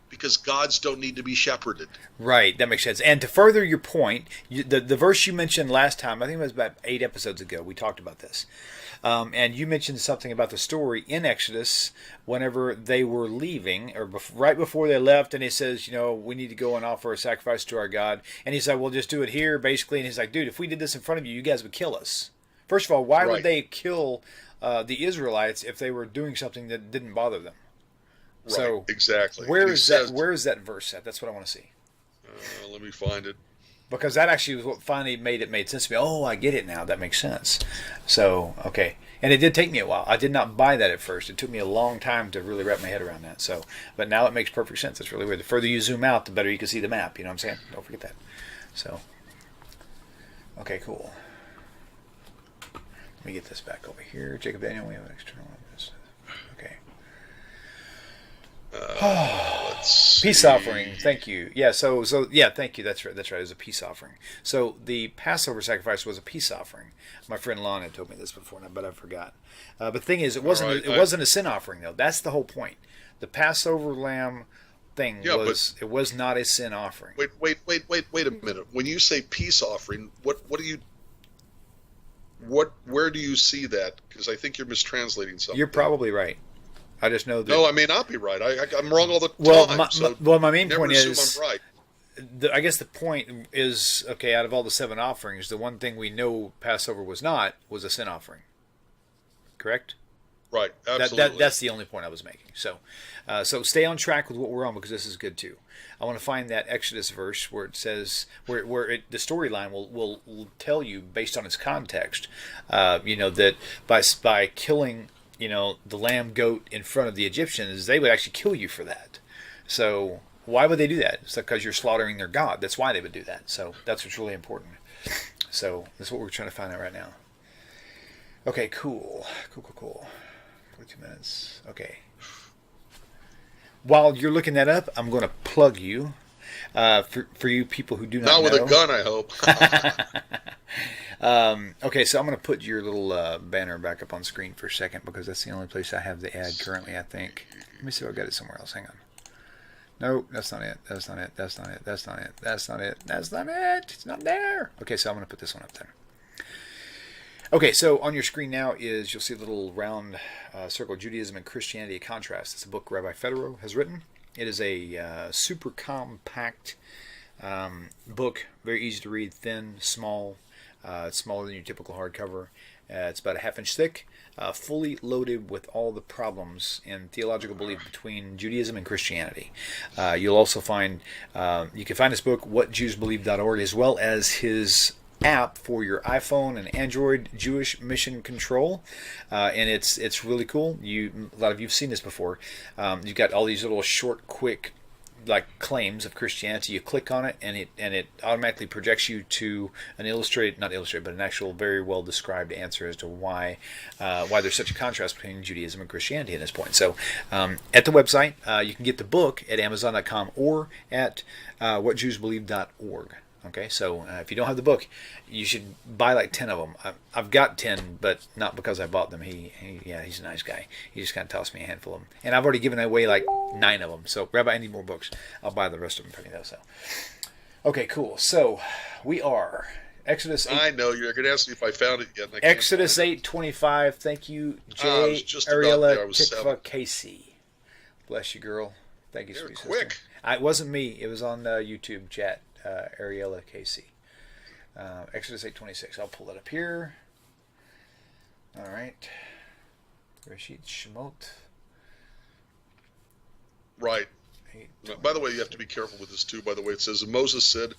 Because gods don't need to be shepherded. Right, that makes sense. And to further your point, the verse you mentioned last time, I think it was about 8 episodes ago, we talked about this. And you mentioned something about the story in Exodus whenever they were leaving, or right before they left, and he says, we need to go and offer a sacrifice to our God. And he said, well, just do it here, basically. And he's like, dude, if we did this in front of you, you guys would kill us. First of all, why would they kill the Israelites if they were doing something that didn't bother them? Right, so exactly. Where is that verse at? That's what I want to see. Let me find it. Because that actually was what finally made sense to me. Oh, I get it now. That makes sense. So, okay. And it did take me a while. I did not buy that at first. It took me a long time to really wrap my head around that. So, but now it makes perfect sense. It's really weird. The further you zoom out, the better you can see the map. You know what I'm saying? Don't forget that. So, okay, cool. Let me get this back over here. Jacob Daniel, we have an external one. Okay. Peace offering. Thank you. Yeah. So yeah. Thank you. That's right. It was a peace offering. So the Passover sacrifice was a peace offering. My friend Lon had told me this before, but I forgot. But the thing is, it wasn't. It wasn't a sin offering though. That's the whole point. The Passover lamb thing it was not a sin offering. Wait a minute. When you say peace offering, what do you? Where do you see that? Because I think you're mistranslating something. You're probably right. I just know that. No, I may not be right. I'm wrong all the time. My main point is, I'm right. I guess the point is, okay, out of all the 7 offerings, the one thing we know Passover was a sin offering. Correct? Right, absolutely. That's the only point I was making. So stay on track with what we're on, because this is good too. I want to find that Exodus verse where it says, the storyline will tell you, based on its context, that by killing the lamb goat in front of the Egyptians, they would actually kill you for that. So why would they do that? It's because you're slaughtering their God. That's why they would do that. So that's what's really important. So that's what we're trying to find out right now. Okay, cool. 42 minutes. Okay. While you're looking that up, I'm going to plug you. For you people who do not know. Not with a gun, I hope. Okay, so I'm going to put your little banner back up on screen for a second, because that's the only place I have the ad currently, I think. Let me see if I've got it somewhere else. Hang on. Nope, that's not it. That's not it. It's not there. Okay, so I'm going to put this one up there. Okay, so on your screen now you'll see a little round circle, Judaism and Christianity, a Contrast. It's a book Rabbi Federow has written. It is a super compact book, very easy to read, thin, small. It's smaller than your typical hardcover. It's about a half-inch thick, fully loaded with all the problems in theological belief between Judaism and Christianity. You'll also find, you can find this book, whatjewsbelieve.org, as well as his app for your iPhone and Android, Jewish Mission Control, and it's really cool. A lot of you've seen this before. You've got all these little short, quick, like claims of Christianity. You click on it, and it automatically projects you to an an actual very well described answer as to why there's such a contrast between Judaism and Christianity at this point. So at the website, you can get the book at Amazon.com or at whatjewsbelieve.org. Okay, so if you don't have the book, you should buy like 10 of them. I've got 10, but not because I bought them. He's a nice guy. He just kind of tossed me a handful of them. And I've already given away like 9 of them. So, Rabbi, I need more books. I'll buy the rest of them for you, though. So, okay, cool. So, we are Exodus 8. I know you're going to ask me if I found it yet. And I can't Exodus find it. 8:25. Thank you, I was J. just about there. I Ariella was 7. Tikva Casey. Bless you, girl. Thank you, You're sweet quick. sister. It wasn't me. It was on YouTube chat. Ariella Casey. Exodus 8:26. I'll pull it up here. All right. Rashid Shemot. Right. 8:20. By the way, you have to be careful with this too. By the way, it says, Moses said,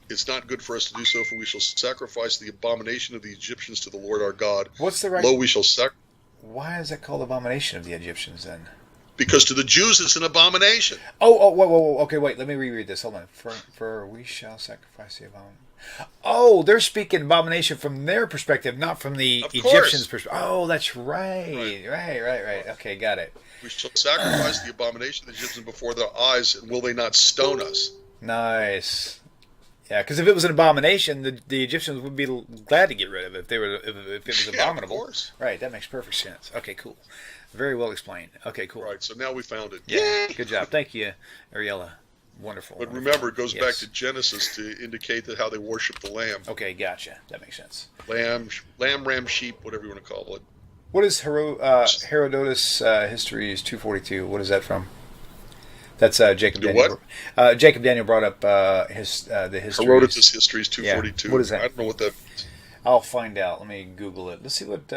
it's not good for us to do so, for we shall sacrifice the abomination of the Egyptians to the Lord our God. What's the right? Lo, we shall Why is that called abomination of the Egyptians then? Because to the Jews it's an abomination. Whoa. Okay, wait. Let me reread this. Hold on. For we shall sacrifice the abomination. Oh, they're speaking abomination from their perspective, not from the Egyptians' perspective. Oh, that's right. Right. Okay, got it. We shall sacrifice the abomination of the Egyptians before their eyes, and will they not stone us? Nice. Yeah, because if it was an abomination, the Egyptians would be glad to get rid of it if it was abominable. Of course. Right, that makes perfect sense. Okay, cool. Very well explained. Okay, cool. Right, so now we found it. Yeah, good job. Thank you, Ariella. Wonderful. But wonderful. remember, it goes back Yes. to Genesis to indicate that how they worship the lamb. Okay, gotcha. That makes sense. Lamb, ram, sheep, whatever you want to call it. What is Herodotus Histories 242? What is that from? That's Jacob Do Daniel. Jacob Daniel brought up the histories. Herodotus Histories 242. Yeah. What is that? I don't know what that means. I'll find out. Let me Google it. Let's see what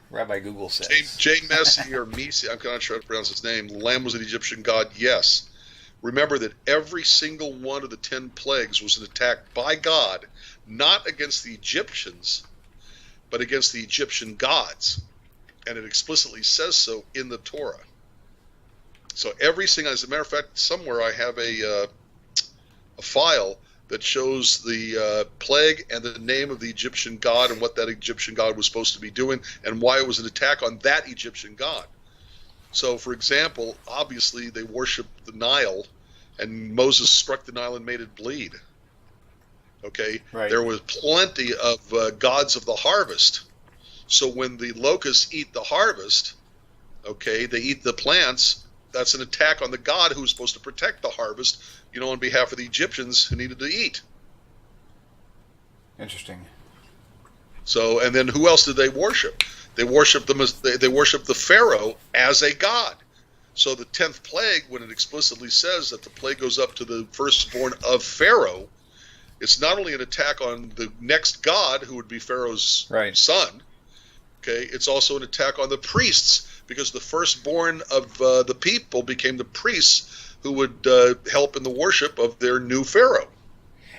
Rabbi Google says. J. Messi or Mesi, I'm not sure how to pronounce his name. The lamb was an Egyptian god, yes. Remember that every single one of the 10 plagues was an attack by God, not against the Egyptians, but against the Egyptian gods. And it explicitly says so in the Torah. So every single, as a matter of fact, somewhere I have a file that shows the plague and the name of the Egyptian god and what that Egyptian god was supposed to be doing and why it was an attack on that Egyptian god. So, for example, obviously they worshiped the Nile, and Moses struck the Nile and made it bleed. Okay? Right. There was plenty of gods of the harvest. So when the locusts eat the harvest, okay, they eat the plants, that's an attack on the god who's supposed to protect the harvest, on behalf of the Egyptians who needed to eat. Interesting. So, and then who else did they worship? They worshiped they worshiped the Pharaoh as a god. So the 10th plague, when it explicitly says that the plague goes up to the firstborn of Pharaoh, it's not only an attack on the next god, who would be Pharaoh's son, okay, it's also an attack on the priests, because the firstborn of the people became the priests who would help in the worship of their new Pharaoh.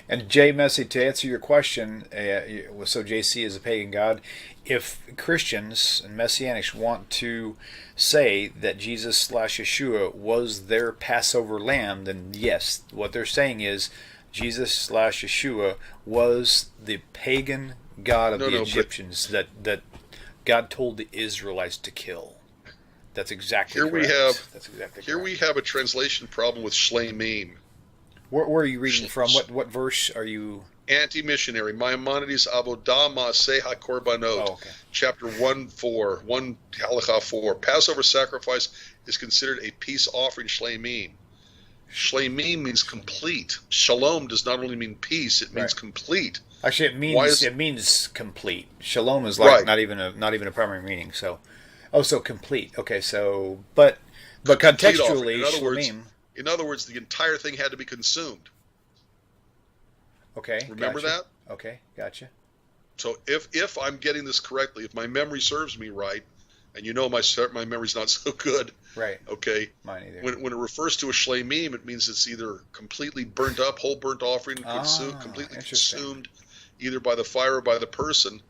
And Jay Messi, to answer your question, so JC is a pagan god. If Christians and Messianics want to say that Jesus/Yeshua was their Passover lamb, then yes, what they're saying is Jesus/Yeshua was the pagan god of the Egyptians that God told the Israelites to kill. That's exactly correct. That's exactly here correct. we have a translation problem with shlemim. Where are you reading from? What verse are you? Anti-missionary, Maimonides Avodah Maaseh HaKorbanot, okay. Chapter 1 Halakha 4. Passover sacrifice is considered a peace offering shlemim. Shlemim means complete. Shalom does not only mean peace; it means complete. Actually, it means complete. Shalom is like not even a primary meaning. So, so complete. Okay, so but contextually, in other words, the entire thing had to be consumed. Okay. Remember that? Okay, gotcha. So if I'm getting this correctly, if my memory serves me right, and my memory's not so good. Right. Okay. Mine either. When it refers to a shlemim, it means it's either completely burnt up, whole burnt offering, completely consumed, either by the fire or by the person.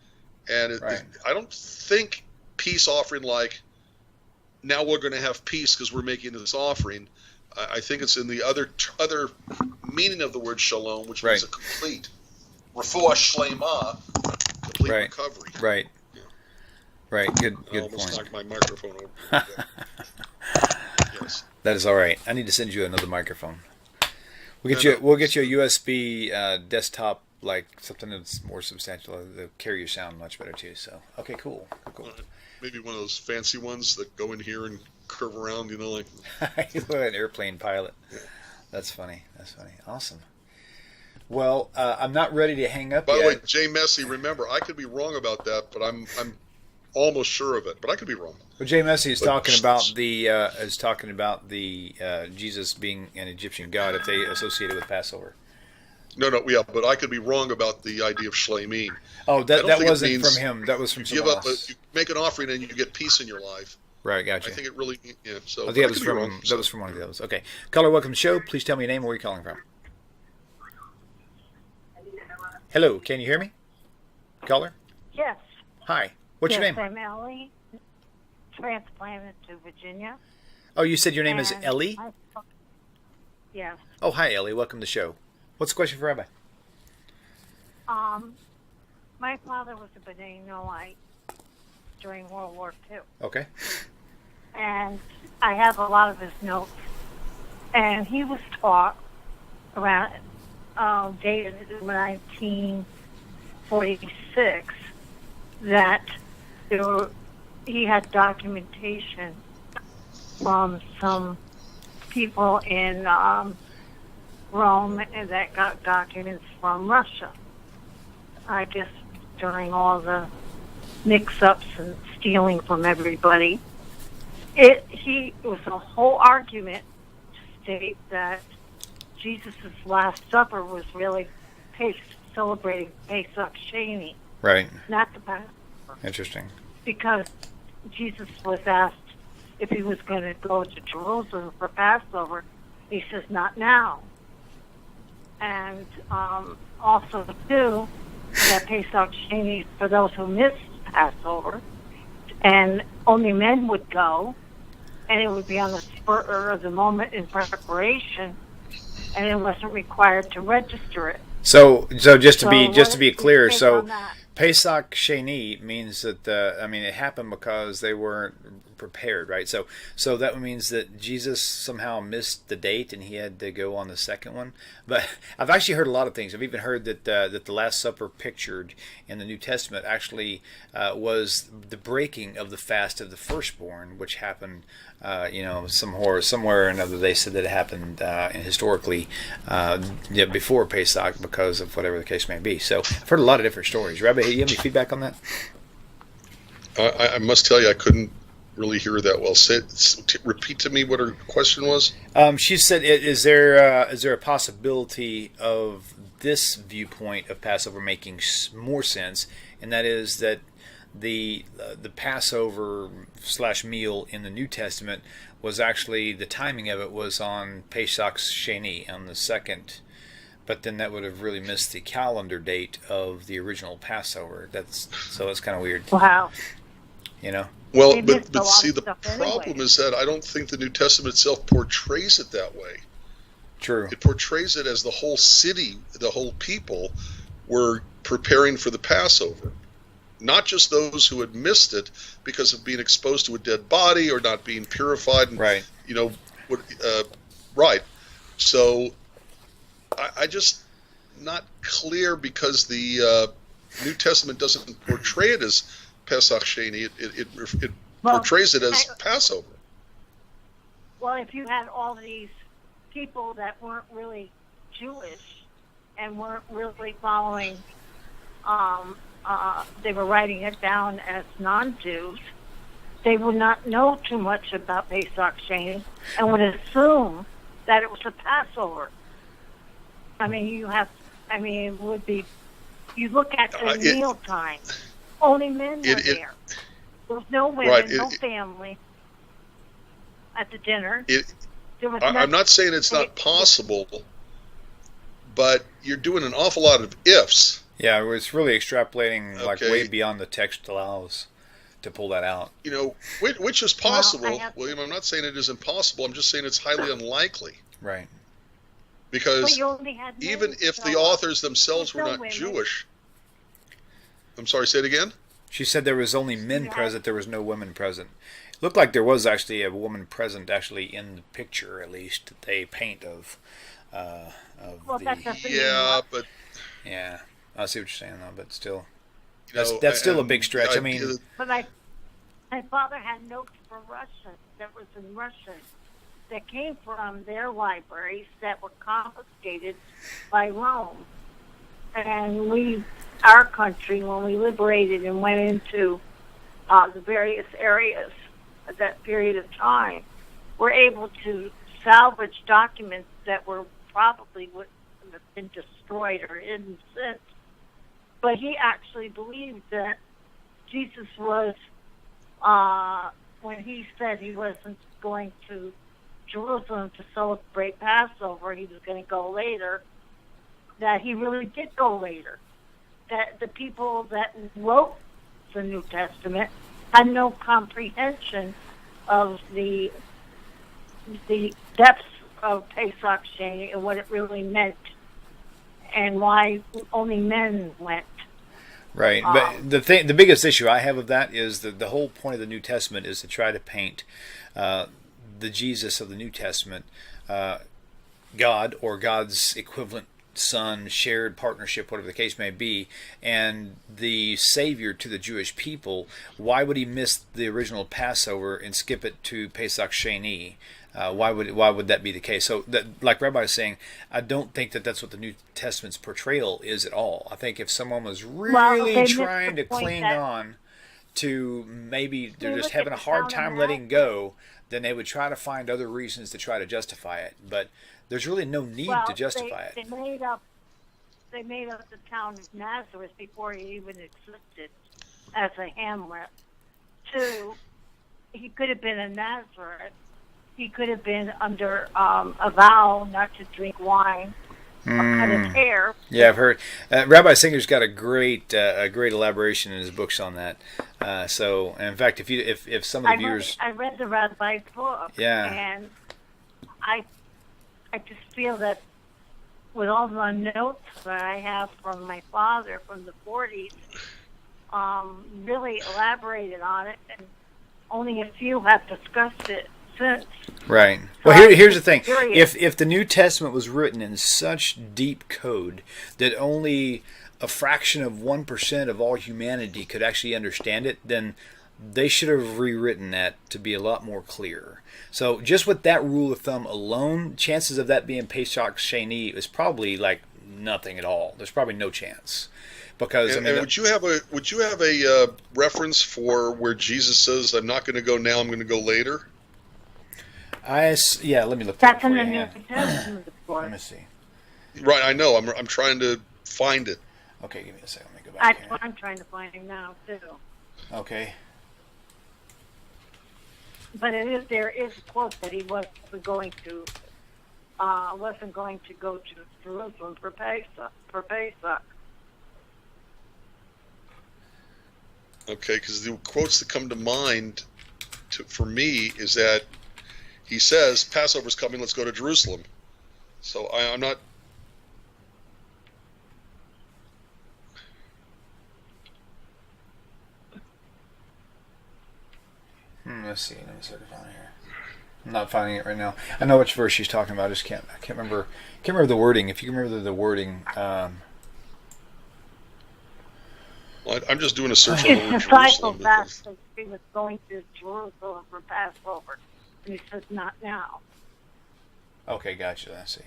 And I don't think peace offering like, now we're going to have peace because we're making this offering. I think it's in the other meaning of the word shalom, which means a complete refuah shlema, complete recovery. Right. Yeah. Right. Good I almost point. knocked my microphone over. Yes. That is all right. I need to send you another microphone. We'll get you a USB desktop, like something that's more substantial. They'll carry your sound much better too. So okay, cool. Maybe one of those fancy ones that go in here and curve around, like an airplane pilot. Yeah. That's funny. Awesome. Well, I'm not ready to hang up By yet. the way, Jay Messi, remember, I could be wrong about that, but I'm almost sure of it. But I could be wrong. Well, Jay Messi is But- talking about the Jesus being an Egyptian god if they associate it with Passover. No, yeah, but I could be wrong about the idea of shleimim. Oh, I that don't think it wasn't means from him. That was from Give someone up, else. you make an offering and you get peace in your life. Right, gotcha. I think it really, yeah. So I think that was could be wrong, from so. one of those. Okay, caller, welcome to the show. Please tell me your name and where you're calling from. Hello, can you hear me, caller? Yes. Hi, what's your Yes, name? I'm Ellie, transplanted to Virginia. Oh, you said your name is and Ellie. Yes. Oh, hi, Ellie. Welcome to the show. What's the question for Rabbi? My father was a Benedictine during World War II, Okay. and I have a lot of his notes. And he was taught around dated 1946 that he had documentation from some people in Rome that got documents from Russia. I guess during all the mix-ups and stealing from everybody, it was a whole argument to state that Jesus' Last Supper was really celebrating Pesach Sheni, Right. not the Passover, Interesting. because Jesus was asked if he was going to go to Jerusalem for Passover. He says, not now. And also, too, that Pesach Sheni is for those who missed Passover, and only men would go, and it would be on the spur of the moment in preparation, and it wasn't required to register it. So just to be what clear, is your take so on that? Pesach Sheni means that it happened because they weren't prepared, right? So that means that Jesus somehow missed the date and he had to go on the second one. But I've actually heard a lot of things. I've even heard that the Last Supper pictured in the New Testament actually was the breaking of the fast of the firstborn, which happened, somewhere or another. They said that it happened historically before Pesach because of whatever the case may be. So I've heard a lot of different stories. Rabbi, you have any feedback on that? I must tell you, I couldn't really hear that well. Repeat to me what her question was. She said, "Is there a possibility of this viewpoint of Passover making more sense?" And that is that the Passover / meal in the New Testament was actually, the timing of it was on Pesach Sheni, on the second. But then that would have really missed the calendar date of the original Passover. That's kind of weird. Wow. You know? Well, They but missed a lot see, of the stuff problem anyway. is that I don't think the New Testament itself portrays it that way. True. It portrays it as the whole city, the whole people were preparing for the Passover. Not just those who had missed it because of being exposed to a dead body or not being purified. And, Right. Right. So I just not clear because the New Testament doesn't portray it as Pesach Sheni. It Well, portrays it as Passover. Well, if you had all these people that weren't really Jewish and weren't really following, they were writing it down as non-Jews, they would not know too much about Pesach Sheni and would assume that it was a Passover. I mean, it would be, you look at the meal time, only men were there. There was no women, Right, no family at the dinner. There was I'm not saying it's not possible, but you're doing an awful lot of ifs. Yeah, it's really extrapolating like Okay. way beyond the text allows to pull that out. Which is possible, I have- William. I'm not saying it isn't possible. I'm just saying it's highly unlikely. Right. Because But you only had men even if the show up. authors themselves were There's no not women. Jewish. I'm sorry, say it again? She said there was only men Yeah. present, there was no women present. It looked like there was actually a woman present actually in the picture, at least, that they paint of Well, that the... doesn't mean Yeah, much. but Yeah, I see what you're saying, though, but still. you know, That's still a and big stretch. the I mean- idea But my father had notes for Russian that was in Russian. that came from their libraries that were confiscated by Rome. And our country, when we liberated and went into the various areas at that period of time, were able to salvage documents that were probably would have been destroyed or hidden since. But he actually believed that Jesus was, when he said he wasn't going to Jerusalem to celebrate Passover, he was going to go later, that he really did go later. That the people that wrote the New Testament had no comprehension of the depths of Pesach Sheni and what it really meant, and why only men went. Right, but the biggest issue I have of that is that the whole point of the New Testament is to try to paint the Jesus of the New Testament, God or God's equivalent Son, shared partnership, whatever the case may be, and the Savior to the Jewish people. Why would he miss the original Passover and skip it to Pesach Sheni? Why would that be the case? So, that, like Rabbi was saying, I don't think that that's what the New Testament's portrayal is at all. I think if someone was really trying to cling on to, maybe they're just having a hard time letting go, then they would try to find other reasons to try to justify it. But there's really no need to justify it. They made up the town of Nazareth before it even existed as a hamlet. Two, he could have been a Nazareth. He could have been under a vow not to drink wine or cut his hair. Yeah, I've heard. Rabbi Singer's got a great elaboration in his books on that. So, and in fact, if some of the viewers, I read the rabbi's book. Yeah. And I just feel that with all the notes that I have from my father from the 40s, really elaborated on it, and only a few have discussed it since. Right. Well, here's the thing. If the New Testament was written in such deep code that only a fraction of 1% of all humanity could actually understand it, then they should have rewritten that to be a lot more clear. So just with that rule of thumb alone, chances of that being Pesach Sheni is probably like nothing at all. There's probably no chance. Because and would you have a reference for where Jesus says, "I'm not going to go now, I'm going to go later"? Let me look. That's in the New Testament, of course. Let me see. Right, I know. I'm trying to find it. Okay, give me a second. Let me go back here. I'm trying to find it now too. Okay. But there is a quote that he wasn't going to go to Jerusalem for Pesach. Okay, because the quotes that come to mind for me is that he says, "Passover's coming, let's go to Jerusalem." So I'm not. Let's see. Let me sort of find it here. I'm not finding it right now. I know which verse she's talking about. I can't remember. Can't remember the wording. If you can remember the wording. Well, I'm just doing a search on the word His Jerusalem. disciples asked if he was going to Jerusalem for Passover, and he says, "Not now." Okay, gotcha. Let's see.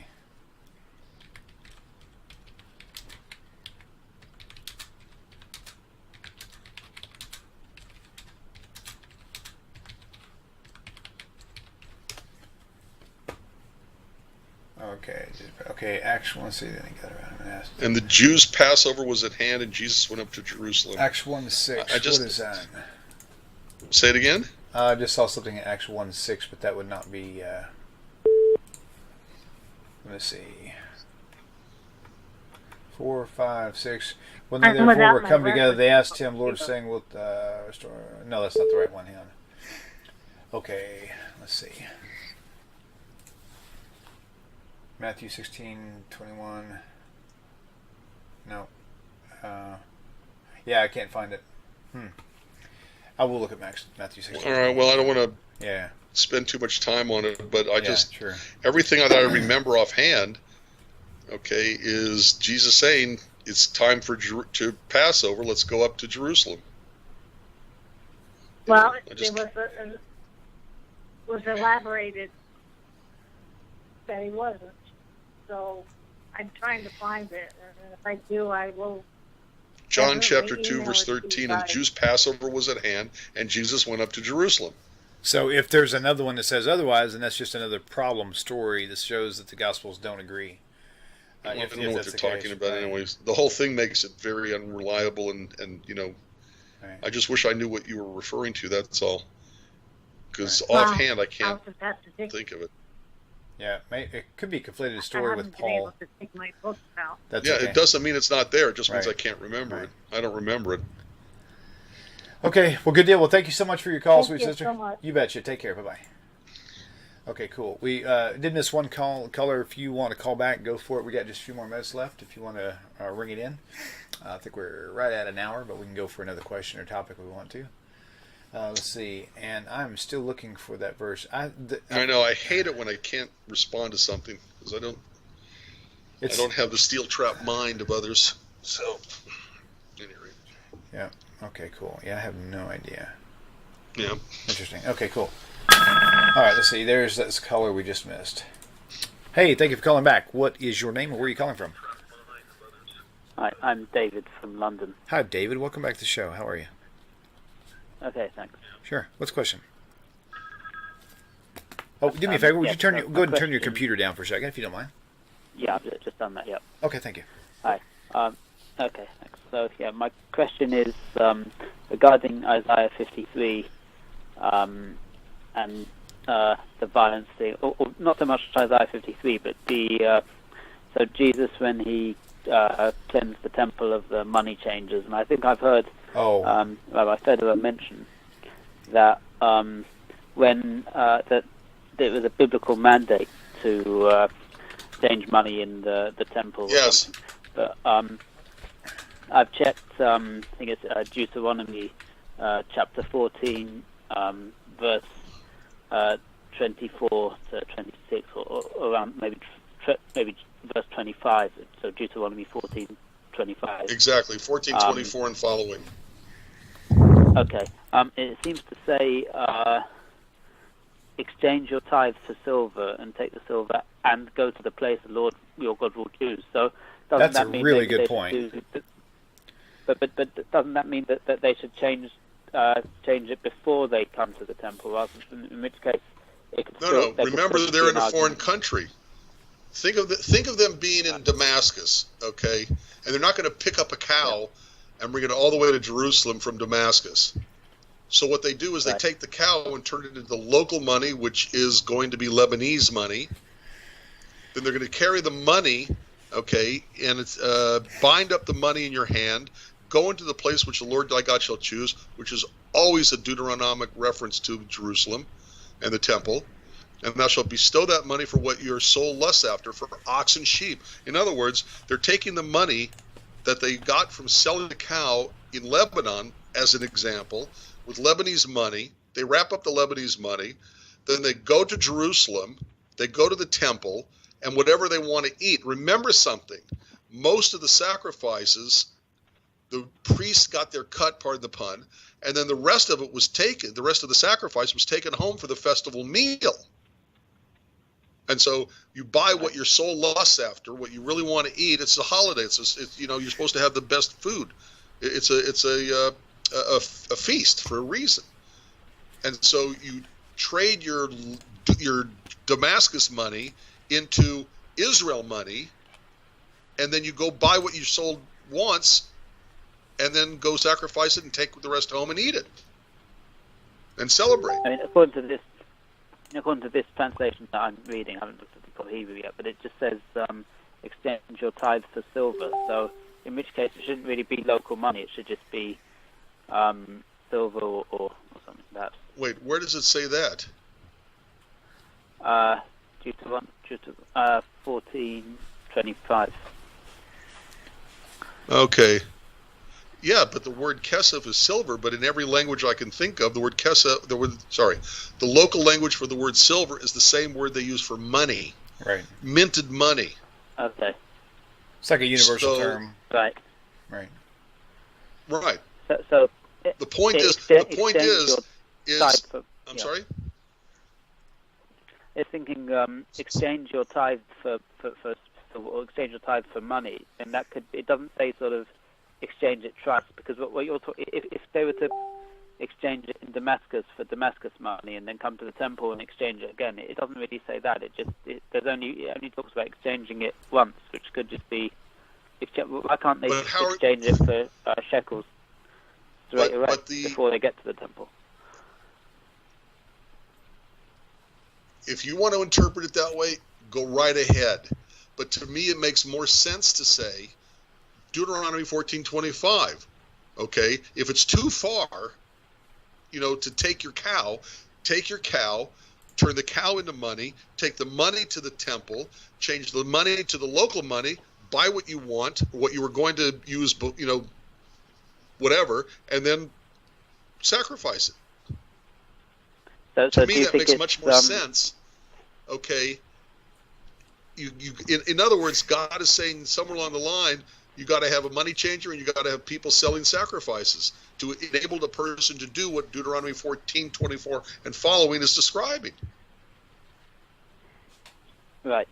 Okay, Acts 1, let's see, then he got around and asked. And the Jews' Passover was at hand, and Jesus went up to Jerusalem. Acts 1:6. What is that? Say it again? I just saw something in Acts 1:6, but that would not be. Let me see. 4, 5, 6. When they therefore were come together, they asked him, Lord, saying, "Wilt restore?" No, that's not the right one. Hang on. Okay, let's see. Matthew 16:21. No. Yeah, I can't find it. I will look at Matthew 16. All right, well, I don't want to spend too much time on it, but sure. Everything that I remember offhand, okay, is Jesus saying, it's time to Passover, let's go up to Jerusalem. Well, it was elaborated that he wasn't. So I'm trying to find it, and if I do, I will. John chapter definitely 2, email verse it to you 13, and the guys. Jews' Passover was at hand, and Jesus went up to Jerusalem. So if there's another one that says otherwise, then that's just another problem story that shows that the Gospels don't agree. I If don't know what that's they're the talking case. about anyways. The whole thing makes it very unreliable, and Right. I just wish I knew what you were referring to, that's all. Because Well, offhand, I I'll can't just have to think of it. Yeah, it could be a conflated I story haven't with been able Paul. to take my books out. That's Yeah, okay. it doesn't mean it's not there. It just means Right. I can't remember Right. it. I don't remember it. Okay, well, good deal. Well, thank you so much for your call, Thank sweet you sister. so much. You betcha. Take care. Bye-bye. Okay, cool. We did miss one caller. If you want to call back, go for it. We got just a few more minutes left if you want to ring it in. I think we're right at an hour, but we can go for another question or topic we want to. Let's see. And I'm still looking for that verse. I know. I hate it when I can't respond to something because I don't have the steel trap mind of others. So, anyway. Yeah. Okay, cool. Yeah, I have no idea. Yeah. Interesting. Okay, cool. All right, let's see. There's this caller we just missed. Hey, thank you for calling back. What is your name and where are you calling from? Hi, I'm David from London. Hi, David. Welcome back to the show. How are you? Okay, thanks. Sure. What's the question? Oh, do me a favor. Would yeah, you go ahead and turn your question- computer down for a second, if you don't mind? Yeah, I've just done that, yep. Okay, thank you. Hi. Okay, thanks. So, yeah, my question is regarding Isaiah 53 and the violence thing, or not so much Isaiah 53, but so Jesus when he cleansed the temple of the money changers, and I think I've heard Rabbi Federow mention that when that there was a biblical mandate to change money in the temple. Yes. But I've checked. I think it's Deuteronomy chapter 14, verse 24 to 26, or around maybe verse 25. So Deuteronomy 14:25. Exactly. 14:24 and following. Okay. It seems to say, exchange your tithes for silver and take the silver and go to the place the Lord your God will choose. So doesn't That's that a mean really they good should point. choose it- But doesn't that mean that they should change it before they come to the temple, rather than, in which case it could No, still, no. there could Remember still that be they're in an a foreign argument. country. Think of them being in Damascus, okay? And they're not going to pick up a cow and bring it all the way to Jerusalem from Damascus. So what they do is they Right. take the cow and turn it into the local money, which is going to be Lebanese money. Then they're going to carry the money, okay, and it's bind up the money in your hand, go into the place which the Lord thy God shall choose, which is always a Deuteronomic reference to Jerusalem and the temple. And thou shalt bestow that money for what your soul lusts after, for ox and sheep. In other words, they're taking the money that they got from selling the cow in Lebanon, as an example, with Lebanese money. They wrap up the Lebanese money. Then they go to Jerusalem. They go to the temple, and whatever they want to eat. Remember something. Most of the sacrifices, the priests got their cut, pardon the pun, and then the rest of it was taken, the rest of the sacrifice was taken home for the festival meal. And so you buy what your soul lusts after, what you really want to eat. It's a holiday. It's you're supposed to have the best food. It's a feast for a reason. And so you trade your Damascus money into Israel money, and then you go buy what your soul wants, and then go sacrifice it and take the rest home and eat it and celebrate. I mean, according to this translation that I'm reading, I haven't looked at the full Hebrew yet, but it just says exchange your tithes for silver. So in which case it shouldn't really be local money. It should just be silver or something like that. Wait, where does it say that? Deuteronomy 14:25. Okay. Yeah, but the word kesef is silver, but in every language I can think of, the word kesef, the local language for the word silver is the same word they use for money. Right. Minted money. Okay. It's like a universal So- term. Right. Right. Right. So The point is, exchange your tithe is for, I'm yeah. sorry? thinking exchange your tithe for or exchange your tithe for money, and that could, it doesn't say sort of exchange it trust, because what you're if they were to exchange it in Damascus for Damascus money and then come to the temple and exchange it again, it doesn't really say that. It only talks about exchanging it once, which could just be why can't they exchange it for shekels straight away before they get to the temple? If you want to interpret it that way, go right ahead. But to me, it makes more sense to say Deuteronomy 14:25. Okay, if it's too far, to take your cow, turn the cow into money, take the money to the temple, change the money to the local money, buy what you want, what you were going to use, whatever, and then sacrifice it. To me, that makes much more sense. Okay. In other words, God is saying somewhere along the line, you got to have a money changer and you got to have people selling sacrifices to enable the person to do what Deuteronomy 14:24 and following is describing. Right.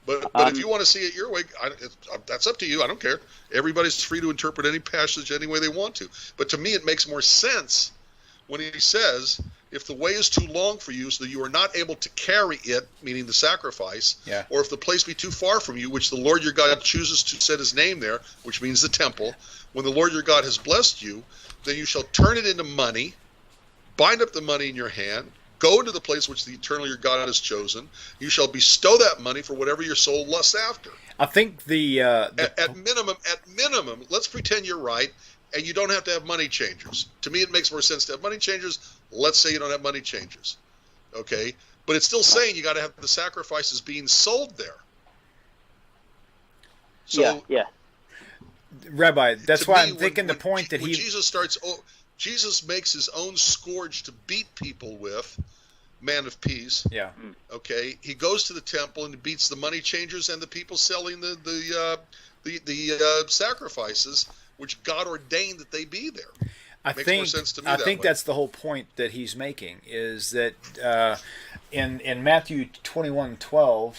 But if you want to see it your way, that's up to you. I don't care. Everybody's free to interpret any passage any way they want to. But to me, it makes more sense when he says, if the way is too long for you so that you are not able to carry it, meaning the sacrifice, or if the place be too far from you, which the Lord your God chooses to set his name there, which means the temple, when the Lord your God has blessed you, then you shall turn it into money, bind up the money in your hand, go into the place which the eternal your God has chosen. You shall bestow that money for whatever your soul lusts after. I think at minimum, let's pretend you're right, and you don't have to have money changers. To me, it makes more sense to have money changers. Let's say you don't have money changers, okay? But it's still saying you got to have the sacrifices being sold there. So, yeah. Rabbi, that's why I'm thinking the point that Jesus makes his own scourge to beat people with, man of peace. Yeah. Okay. He goes to the temple and beats the money changers and the people selling the sacrifices, which God ordained that they be there. I think that's the whole point that he's making, is that in Matthew 21:12,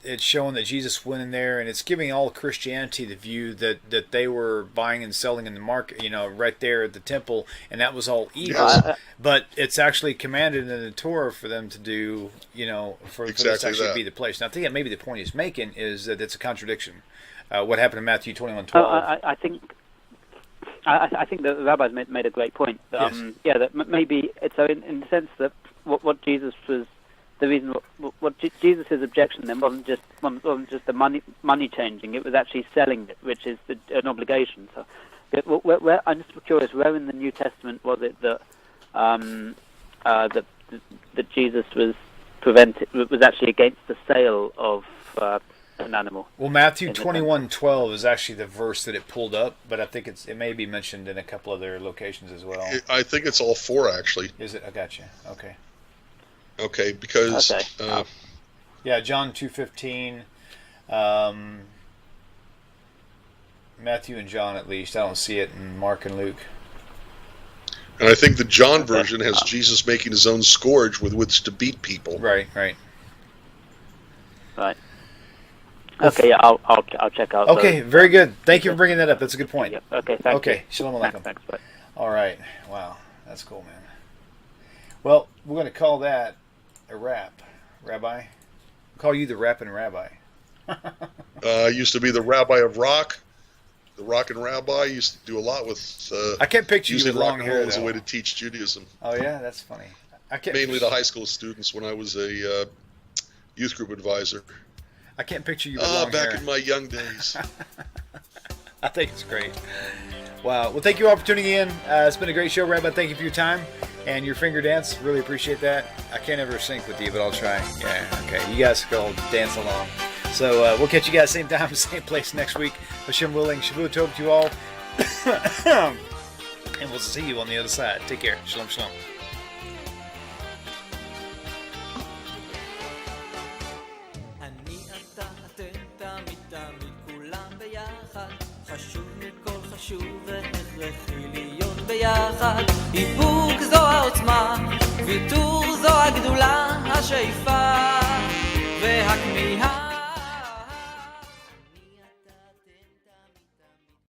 it's showing that Jesus went in there, and it's giving all Christianity the view that they were buying and selling in the market, right there at the temple, and that was all evil. But it's actually commanded in the Torah for them to do, for this actually to be the place. Now, I think that maybe the point he's making is that it's a contradiction. What happened in Matthew 21:12? I think the rabbis made a great point. That maybe it's so in the sense that what Jesus was, the reason what Jesus' objection then wasn't just the money changing. It was actually selling it, which is an obligation. So, where I'm just curious, where in the New Testament was it that that Jesus was actually against the sale of an animal? Well, Matthew 21:12 is actually the verse that it pulled up, but I think it may be mentioned in a couple other locations as well. I think it's all four, actually. Is it? I got you. Okay. Okay, because John 2:15, Matthew and John at least. I don't see it in Mark and Luke. And I think the John version has Jesus making his own scourge with which to beat people. Right. Okay, I'll check out. Okay, very good. Thank you for bringing that up. That's a good point. Yeah. Okay, thank you. Okay, shalom aleichem. Thanks, bye. All right. Wow, that's cool, man. Well, we're going to call that a wrap, Rabbi. We'll call you the rapping rabbi. I used to be the rabbi of rock, the rockin' rabbi. I used to do a lot with. I can't picture you with long hair as a way to teach Judaism. Oh yeah, that's funny. Mainly to high school students when I was a youth group advisor. I can't picture you with long hair. Back in my young days. I think it's great. Wow. Well, thank you all for tuning in. It's been a great show, Rabbi. Thank you for your time and your finger dance. Really appreciate that. I can't ever sync with you, but I'll try. Yeah, okay. You guys go dance along. So we'll catch you guys same time, same place next week. Hashem willing. Shavua Tov to you all. And we'll see you on the other side. Take care. Shalom, shalom. חשוב והכרחי להיות ביחד. איפוק זו העוצמה, ויתור זו הגדולה, השאיפה והכמיהה